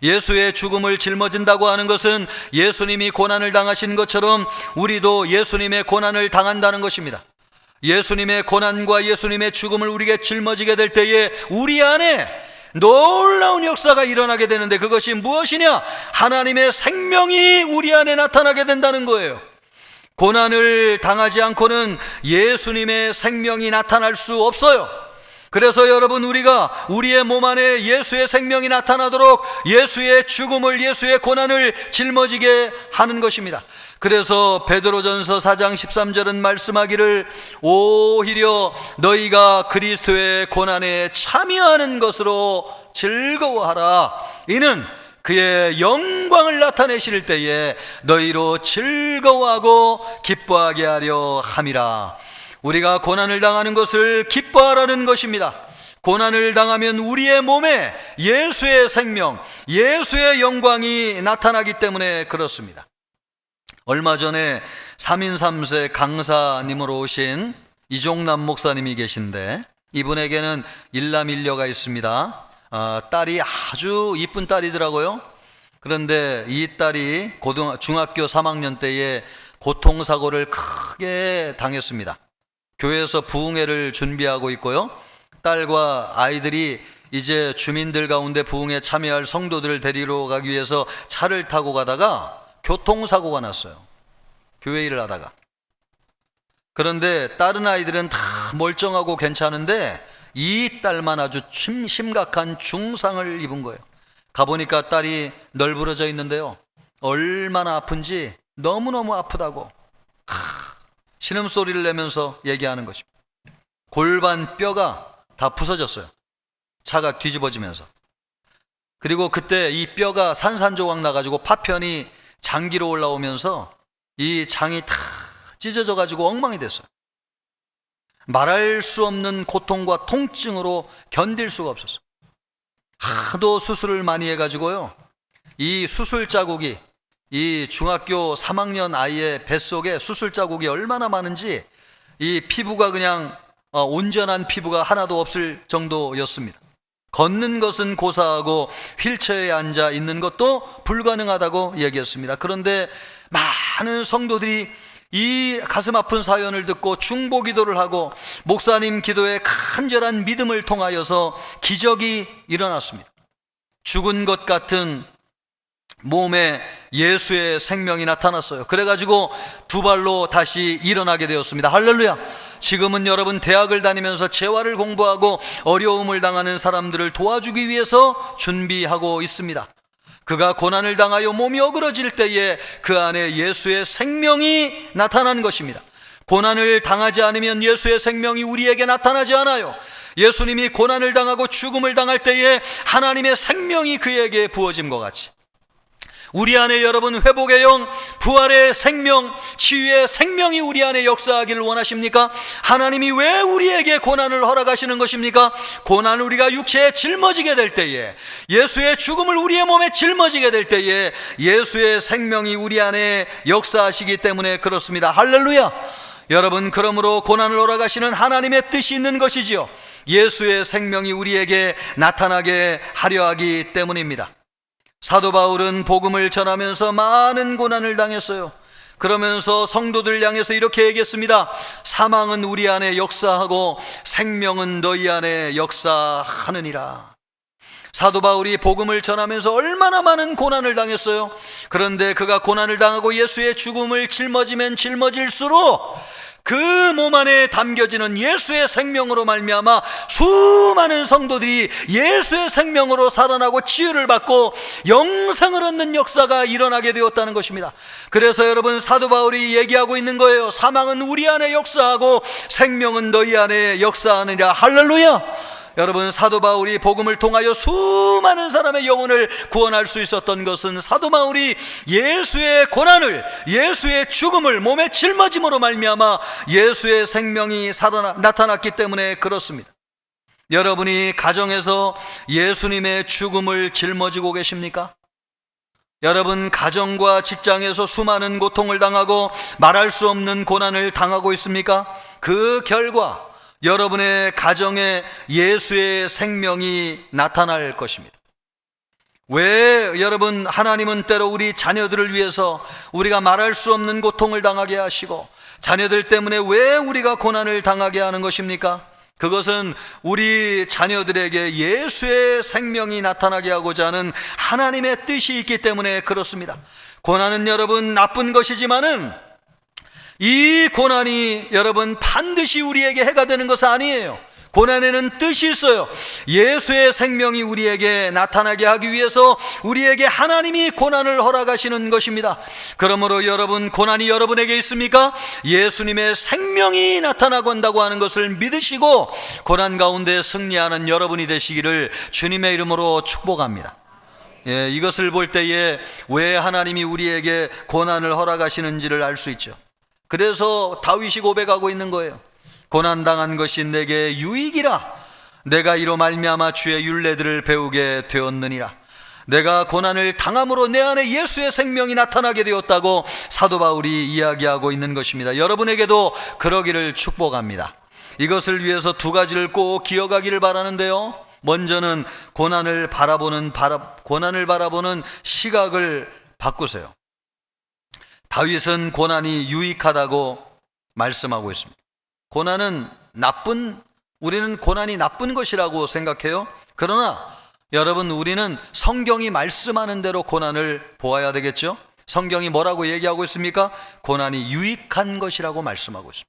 D: 예수의 죽음을 짊어진다고 하는 것은 예수님이 고난을 당하신 것처럼 우리도 예수님의 고난을 당한다는 것입니다. 예수님의 고난과 예수님의 죽음을 우리에게 짊어지게 될 때에 우리 안에 놀라운 역사가 일어나게 되는데 그것이 무엇이냐? 하나님의 생명이 우리 안에 나타나게 된다는 거예요. 고난을 당하지 않고는 예수님의 생명이 나타날 수 없어요. 그래서 여러분, 우리가 우리의 몸 안에 예수의 생명이 나타나도록 예수의 죽음을, 예수의 고난을 짊어지게 하는 것입니다. 그래서 베드로전서 4장 13절은 말씀하기를 오히려 너희가 그리스도의 고난에 참여하는 것으로 즐거워하라. 이는 그의 영광을 나타내실 때에 너희로 즐거워하고 기뻐하게 하려 함이라. 우리가 고난을 당하는 것을 기뻐하라는 것입니다. 고난을 당하면 우리의 몸에 예수의 생명, 예수의 영광이 나타나기 때문에 그렇습니다. 얼마 전에 3인 3세 강사님으로 오신 이종남 목사님이 계신데 이분에게는 일남일녀가 있습니다. 딸이 아주 이쁜 딸이더라고요. 그런데 이 딸이 중학교 3학년 때에 교통사고를 크게 당했습니다. 교회에서 부흥회를 준비하고 있고요. 딸과 아이들이 이제 주민들 가운데 부흥회 참여할 성도들을 데리러 가기 위해서 차를 타고 가다가 교통사고가 났어요. 교회 일을 하다가. 그런데 다른 아이들은 다 멀쩡하고 괜찮은데 이 딸만 아주 심각한 중상을 입은 거예요. 가보니까 딸이 널브러져 있는데요, 얼마나 아픈지 너무너무 아프다고 신음소리를 내면서 얘기하는 것입니다. 골반 뼈가 다 부서졌어요. 차가 뒤집어지면서. 그리고 그때 이 뼈가 산산조각 나가지고 파편이 장기로 올라오면서 이 장이 다 찢어져 가지고 엉망이 됐어요. 말할 수 없는 고통과 통증으로 견딜 수가 없었어요. 하도 수술을 많이 해가지고요, 이 수술 자국이, 이 중학교 3학년 아이의 뱃속에 수술 자국이 얼마나 많은지 이 피부가 그냥 온전한 피부가 하나도 없을 정도였습니다. 걷는 것은 고사하고 휠체어에 앉아 있는 것도 불가능하다고 얘기했습니다. 그런데 많은 성도들이 이 가슴 아픈 사연을 듣고 중보 기도를 하고 목사님 기도에 간절한 믿음을 통하여서 기적이 일어났습니다. 죽은 것 같은 몸에 예수의 생명이 나타났어요. 그래가지고 두 발로 다시 일어나게 되었습니다. 할렐루야. 지금은 여러분 대학을 다니면서 재활을 공부하고 어려움을 당하는 사람들을 도와주기 위해서 준비하고 있습니다. 그가 고난을 당하여 몸이 어그러질 때에 그 안에 예수의 생명이 나타난 것입니다. 고난을 당하지 않으면 예수의 생명이 우리에게 나타나지 않아요. 예수님이 고난을 당하고 죽음을 당할 때에 하나님의 생명이 그에게 부어짐과 같이 우리 안에 여러분 회복의 영, 부활의 생명, 치유의 생명이 우리 안에 역사하기를 원하십니까? 하나님이 왜 우리에게 고난을 허락하시는 것입니까? 고난을 우리가 육체에 짊어지게 될 때에, 예수의 죽음을 우리의 몸에 짊어지게 될 때에 예수의 생명이 우리 안에 역사하시기 때문에 그렇습니다. 할렐루야. 여러분, 그러므로 고난을 허락하시는 하나님의 뜻이 있는 것이지요, 예수의 생명이 우리에게 나타나게 하려 하기 때문입니다. 사도 바울은 복음을 전하면서 많은 고난을 당했어요. 그러면서 성도들 향해서 이렇게 얘기했습니다. 사망은 우리 안에 역사하고 생명은 너희 안에 역사하느니라. 사도 바울이 복음을 전하면서 얼마나 많은 고난을 당했어요. 그런데 그가 고난을 당하고 예수의 죽음을 짊어지면 짊어질수록 그 몸 안에 담겨지는 예수의 생명으로 말미암아 수많은 성도들이 예수의 생명으로 살아나고 치유를 받고 영생을 얻는 역사가 일어나게 되었다는 것입니다. 그래서 여러분, 사도 바울이 얘기하고 있는 거예요. 사망은 우리 안에 역사하고 생명은 너희 안에 역사하느니라. 할렐루야. 여러분, 사도 바울이 복음을 통하여 수많은 사람의 영혼을 구원할 수 있었던 것은 사도 바울이 예수의 고난을, 예수의 죽음을 몸에 짊어짐으로 말미암아 예수의 생명이 나타났기 때문에 그렇습니다. 여러분이 가정에서 예수님의 죽음을 짊어지고 계십니까? 여러분, 가정과 직장에서 수많은 고통을 당하고 말할 수 없는 고난을 당하고 있습니까? 그 결과 여러분의 가정에 예수의 생명이 나타날 것입니다. 왜 여러분, 하나님은 때로 우리 자녀들을 위해서 우리가 말할 수 없는 고통을 당하게 하시고 자녀들 때문에 왜 우리가 고난을 당하게 하는 것입니까? 그것은 우리 자녀들에게 예수의 생명이 나타나게 하고자 하는 하나님의 뜻이 있기 때문에 그렇습니다. 고난은 여러분 나쁜 것이지만은 이 고난이 여러분 반드시 우리에게 해가 되는 것은 아니에요. 고난에는 뜻이 있어요. 예수의 생명이 우리에게 나타나게 하기 위해서 우리에게 하나님이 고난을 허락하시는 것입니다. 그러므로 여러분, 고난이 여러분에게 있습니까? 예수님의 생명이 나타나고 한다고 하는 것을 믿으시고 고난 가운데 승리하는 여러분이 되시기를 주님의 이름으로 축복합니다. 예, 이것을 볼 때에 왜 하나님이 우리에게 고난을 허락하시는지를 알 수 있죠. 그래서 다윗이 고백하고 있는 거예요. 고난당한 것이 내게 유익이라. 내가 이로 말미암아 주의 율례들을 배우게 되었느니라. 내가 고난을 당함으로 내 안에 예수의 생명이 나타나게 되었다고 사도 바울이 이야기하고 있는 것입니다. 여러분에게도 그러기를 축복합니다. 이것을 위해서 두 가지를 꼭 기억하기를 바라는데요. 먼저는 고난을 바라보는 시각을 바꾸세요. 다윗은 고난이 유익하다고 말씀하고 있습니다. 고난은 우리는 고난이 나쁜 것이라고 생각해요. 그러나 여러분, 우리는 성경이 말씀하는 대로 고난을 보아야 되겠죠. 성경이 뭐라고 얘기하고 있습니까? 고난이 유익한 것이라고 말씀하고 있습니다.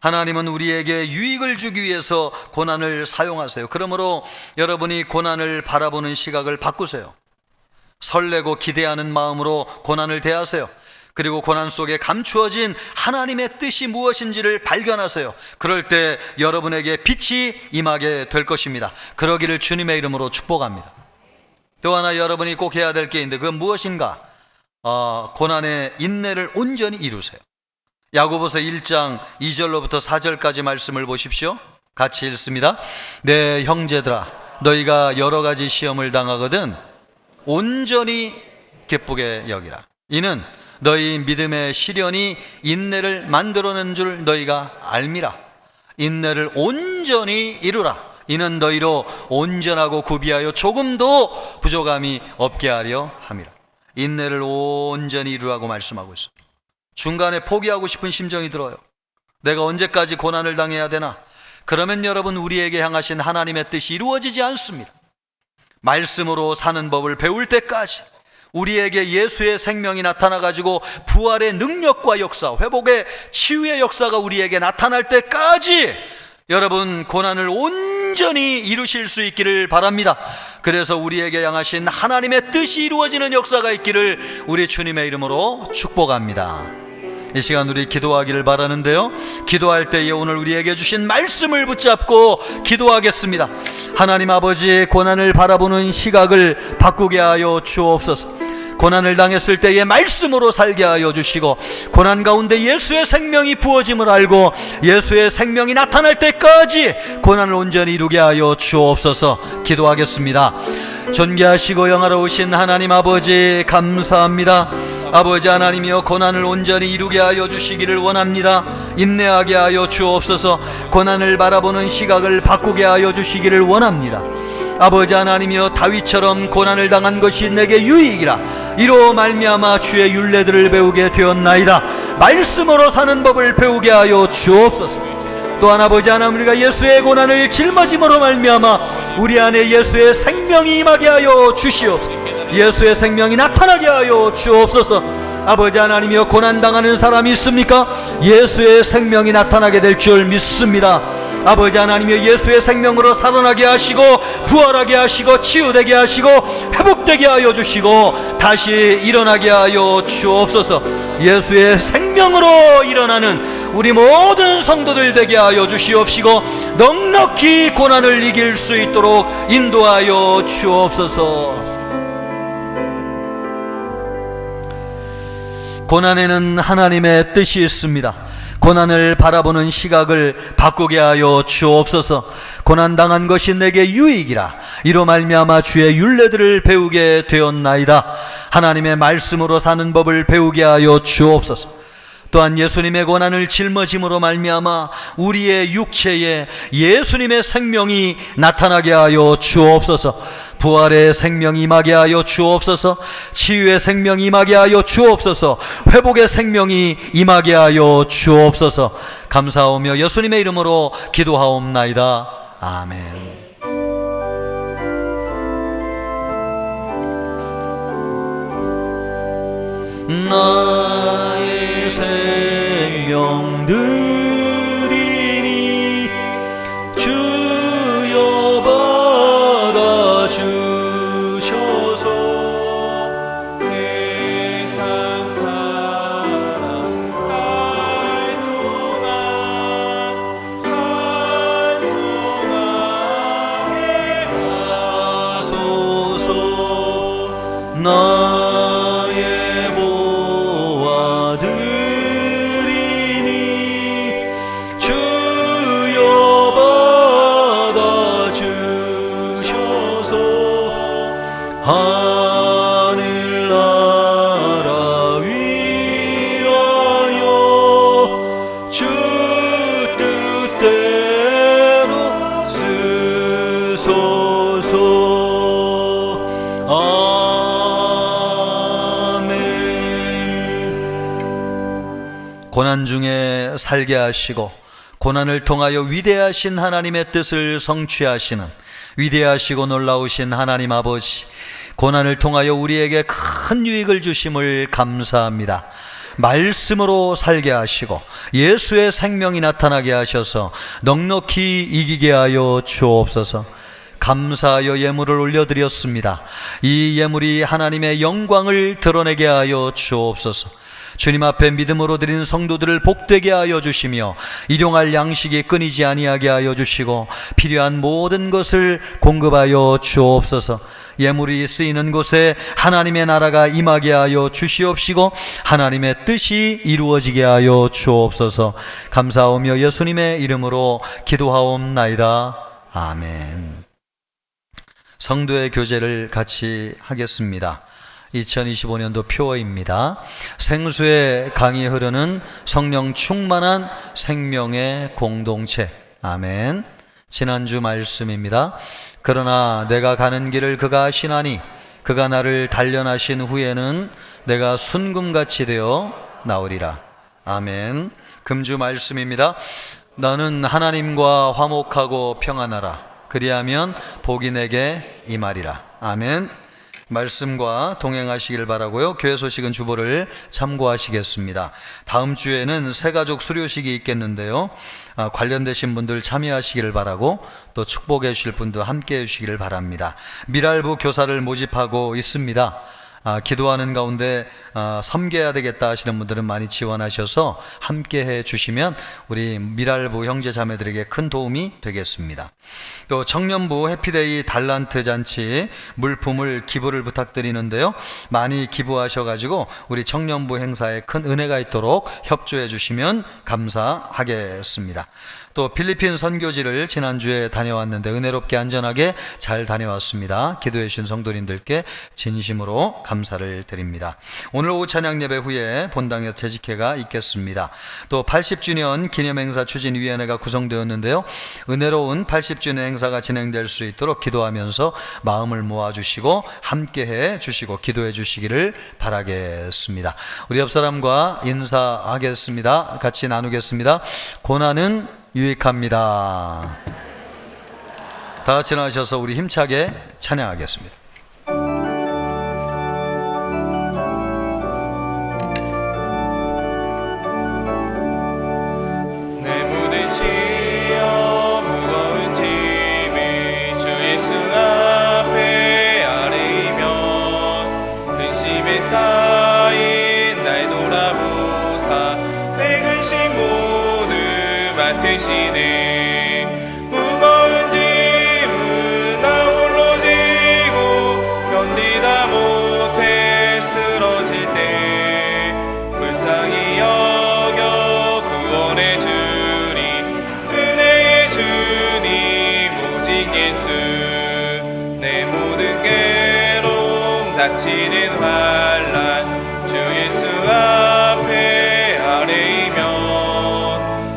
D: 하나님은 우리에게 유익을 주기 위해서 고난을 사용하세요. 그러므로 여러분이 고난을 바라보는 시각을 바꾸세요. 설레고 기대하는 마음으로 고난을 대하세요. 그리고 고난 속에 감추어진 하나님의 뜻이 무엇인지를 발견하세요. 그럴 때 여러분에게 빛이 임하게 될 것입니다. 그러기를 주님의 이름으로 축복합니다. 또 하나 여러분이 꼭 해야 될 게 있는데 그건 무엇인가? 고난의 인내를 온전히 이루세요. 야고보서 1장 2절로부터 4절까지 말씀을 보십시오. 같이 읽습니다. 내 형제들아, 너희가 여러 가지 시험을 당하거든 온전히 기쁘게 여기라. 이는 너희 믿음의 시련이 인내를 만들어낸 줄 너희가 알미라. 인내를 온전히 이루라. 이는 너희로 온전하고 구비하여 조금도 부족함이 없게 하려 함이라. 인내를 온전히 이루라고 말씀하고 있습니다. 중간에 포기하고 싶은 심정이 들어요. 내가 언제까지 고난을 당해야 되나? 그러면 여러분, 우리에게 향하신 하나님의 뜻이 이루어지지 않습니다. 말씀으로 사는 법을 배울 때까지, 우리에게 예수의 생명이 나타나가지고 부활의 능력과 역사, 회복의 치유의 역사가 우리에게 나타날 때까지 여러분, 고난을 온전히 이루실 수 있기를 바랍니다. 그래서 우리에게 향하신 하나님의 뜻이 이루어지는 역사가 있기를 우리 주님의 이름으로 축복합니다. 이 시간 우리 기도하기를 바라는데요, 기도할 때에 오늘 우리에게 주신 말씀을 붙잡고 기도하겠습니다. 하나님 아버지, 고난을 바라보는 시각을 바꾸게 하여 주옵소서. 고난을 당했을 때에 말씀으로 살게 하여 주시고, 고난 가운데 예수의 생명이 부어짐을 알고 예수의 생명이 나타날 때까지 고난을 온전히 이루게 하여 주옵소서. 기도하겠습니다. 존귀하시고 영화로우신 하나님 아버지, 감사합니다. 아버지 하나님이여, 고난을 온전히 이루게 하여 주시기를 원합니다. 인내하게 하여 주옵소서. 고난을 바라보는 시각을 바꾸게 하여 주시기를 원합니다. 아버지 하나님이여, 다윗처럼 고난을 당한 것이 내게 유익이라. 이로 말미암아 주의 율례들을 배우게 되었나이다. 말씀으로 사는 법을 배우게 하여 주옵소서. 또한 아버지 하나님, 우리가 예수의 고난을 짊어짐으로 말미암아 우리 안에 예수의 생명이 임하게 하여 주시옵소서. 예수의 생명이 나타나게 하여 주옵소서. 아버지 하나님이여, 고난당하는 사람이 있습니까? 예수의 생명이 나타나게 될 줄 믿습니다. 아버지 하나님이여, 예수의 생명으로 살아나게 하시고 부활하게 하시고 치유되게 하시고 회복되게 하여 주시고 다시 일어나게 하여 주옵소서. 예수의 생명으로 일어나는 우리 모든 성도들 되게 하여 주시옵시고 넉넉히 고난을 이길 수 있도록 인도하여 주옵소서. 고난에는 하나님의 뜻이 있습니다. 고난을 바라보는 시각을 바꾸게 하여 주옵소서. 고난당한 것이 내게 유익이라. 이로 말미암아 주의 율례들을 배우게 되었나이다. 하나님의 말씀으로 사는 법을 배우게 하여 주옵소서. 또한 예수님의 고난을 짊어짐으로 말미암아 우리의 육체에 예수님의 생명이 나타나게 하여 주옵소서. 부활의 생명이 임하게 하여 주옵소서. 치유의 생명이 임하게 하여 주옵소서. 회복의 생명이 임하게 하여 주옵소서. 감사하오며 예수님의 이름으로 기도하옵나이다. 아멘. 나의 생명 드리니 주여 받아주셔서
A: 세상 살아갈 동안 찬송하게
D: 하소서. 나의 보아 드리니 주여 받아주셔서 하늘나라 위하여 주 뜻대로 쓰소서. 고난 중에 살게 하시고 고난을 통하여 위대하신 하나님의 뜻을 성취하시는 위대하시고 놀라우신 하나님 아버지, 고난을 통하여 우리에게 큰 유익을 주심을 감사합니다. 말씀으로 살게 하시고 예수의 생명이 나타나게 하셔서 넉넉히 이기게 하여 주옵소서. 감사하여 예물을 올려드렸습니다. 이 예물이 하나님의 영광을 드러내게 하여 주옵소서. 주님 앞에 믿음으로 드리는 성도들을 복되게 하여 주시며 일용할 양식이 끊이지 아니하게 하여 주시고 필요한 모든 것을 공급하여 주옵소서. 예물이 쓰이는 곳에 하나님의 나라가 임하게 하여 주시옵시고 하나님의 뜻이 이루어지게 하여 주옵소서. 감사하오며 예수님의 이름으로 기도하옵나이다. 아멘. 성도의 교제를 같이 하겠습니다. 2025년도 표어입니다. 생수의 강이 흐르는 성령 충만한 생명의 공동체. 아멘. 지난주 말씀입니다. 그러나 내가 가는 길을 그가 아시나니 그가 나를 단련하신 후에는 내가 순금같이 되어 나오리라. 아멘. 금주 말씀입니다. 너는 하나님과 화목하고 평안하라. 그리하면 복이 내게 임하리라. 아멘. 말씀과 동행하시길 바라고요. 교회 소식은 주보를 참고하시겠습니다. 다음 주에는 새가족 수료식이 있겠는데요. 관련되신 분들 참여하시기를 바라고 또 축복해 주실 분도 함께 해 주시기를 바랍니다. 미랄부 교사를 모집하고 있습니다. 기도하는 가운데 섬겨야 되겠다 하시는 분들은 많이 지원하셔서 함께 해 주시면 우리 미랄부 형제 자매들에게 큰 도움이 되겠습니다. 또 청년부 해피데이 달란트 잔치 물품을 기부를 부탁드리는데요. 많이 기부하셔가지고 우리 청년부 행사에 큰 은혜가 있도록 협조해 주시면 감사하겠습니다. 또 필리핀 선교지를 지난주에 다녀왔는데 은혜롭게 안전하게 잘 다녀왔습니다. 기도해 주신 성도님들께 진심으로 감사를 드립니다. 오늘 오후 찬양 예배 후에 본당에서 재직회가 있겠습니다. 또 80주년 기념행사 추진위원회가 구성되었는데요. 은혜로운 80주년 행사가 진행될 수 있도록 기도하면서 마음을 모아주시고 함께해 주시고 기도해 주시기를 바라겠습니다. 우리 옆사람과 인사하겠습니다. 같이 나누겠습니다. 고난은 유익합니다. 다 같이 나와주셔서 우리 힘차게 찬양하겠습니다.
B: 쌓인 날 돌아보사 내 근심 모두 맡으시네. 무거운 짐을 나 홀로 지고 견디다 못해 쓰러질 때 불쌍히 여겨 구원해 주리. 은혜의 주님 오직 예수. 내 모든 괴로움 닥치는 환란 주 예수 앞에 아뢰이면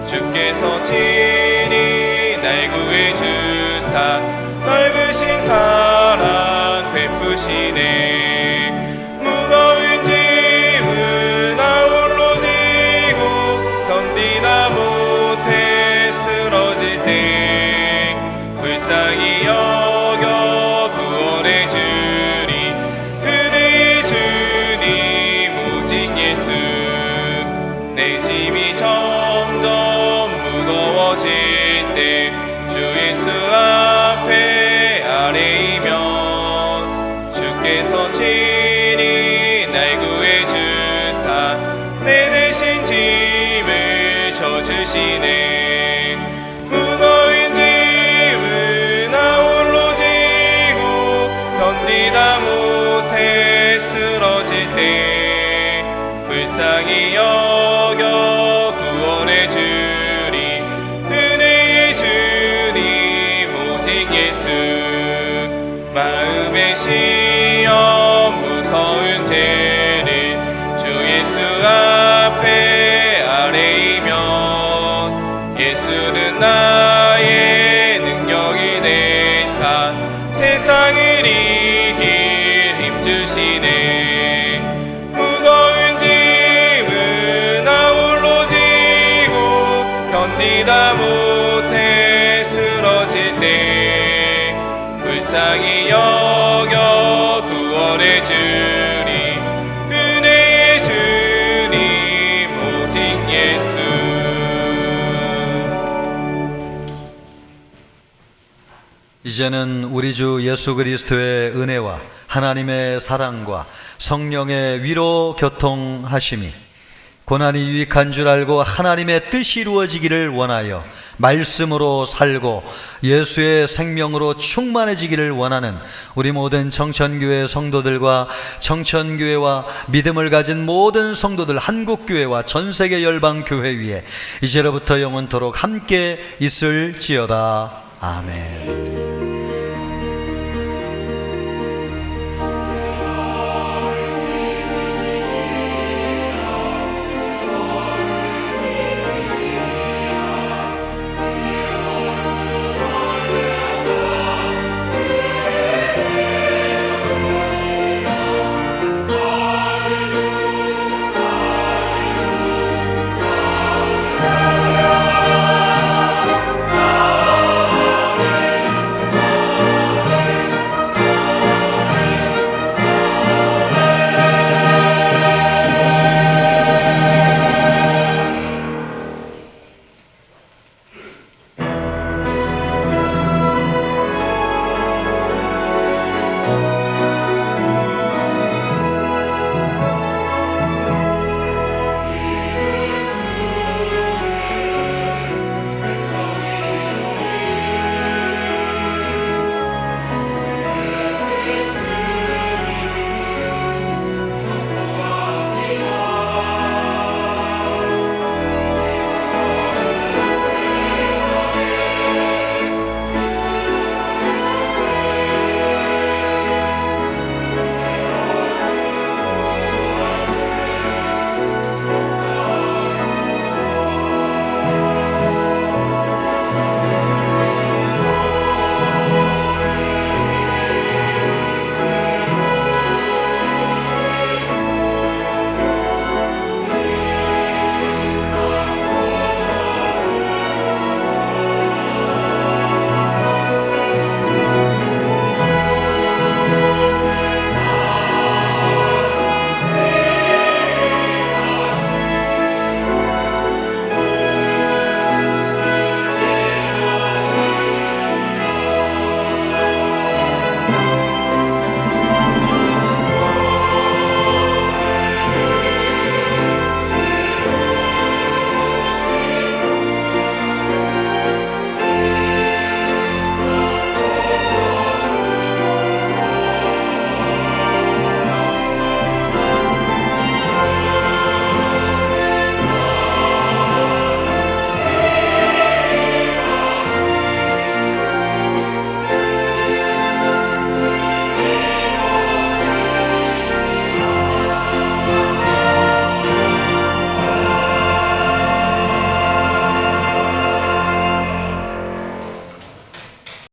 B: 주께서 친히 날 구해 주사 넓으신 사랑 베푸시네. 무거운 짐을 나 홀로 지고 견디다 못해 쓰러질 때 불쌍히 여겨 구원해 주리. 은혜의 주님 오직 예수. 내 짐이 점점 무거워질 때 주 예수 앞에 아뢰이면 주께서 친히 날 구해 주사 내 대신 짐을 져주시네. 무거운 짐을 나 홀로 지고 견디다 못해 쓰러질 때 불쌍히 여겨 구원해 주리. 은혜의 주님 오직 예수. 마음의 시험 무서운 죄를 주 예수 앞에 아뢰이면 예수는 나의 능력이 되사 세상을 이길 힘주시네. 무거운 짐을 나 홀로 지고 견디다 못해 쓰러질 때 불쌍히 여겨 구원해 주리. 은혜의 주님 오직 예수.
D: 이제는 우리 주 예수 그리스도의 은혜와 하나님의 사랑과 성령의 위로 교통하심이 고난이 유익한 줄 알고 하나님의 뜻이 이루어지기를 원하여 말씀으로 살고 예수의 생명으로 충만해지기를 원하는 우리 모든 청천교회 성도들과 청천교회와 믿음을 가진 모든 성도들, 한국교회와 전세계 열방교회 위에 이제로부터 영원토록 함께 있을지어다. 아멘.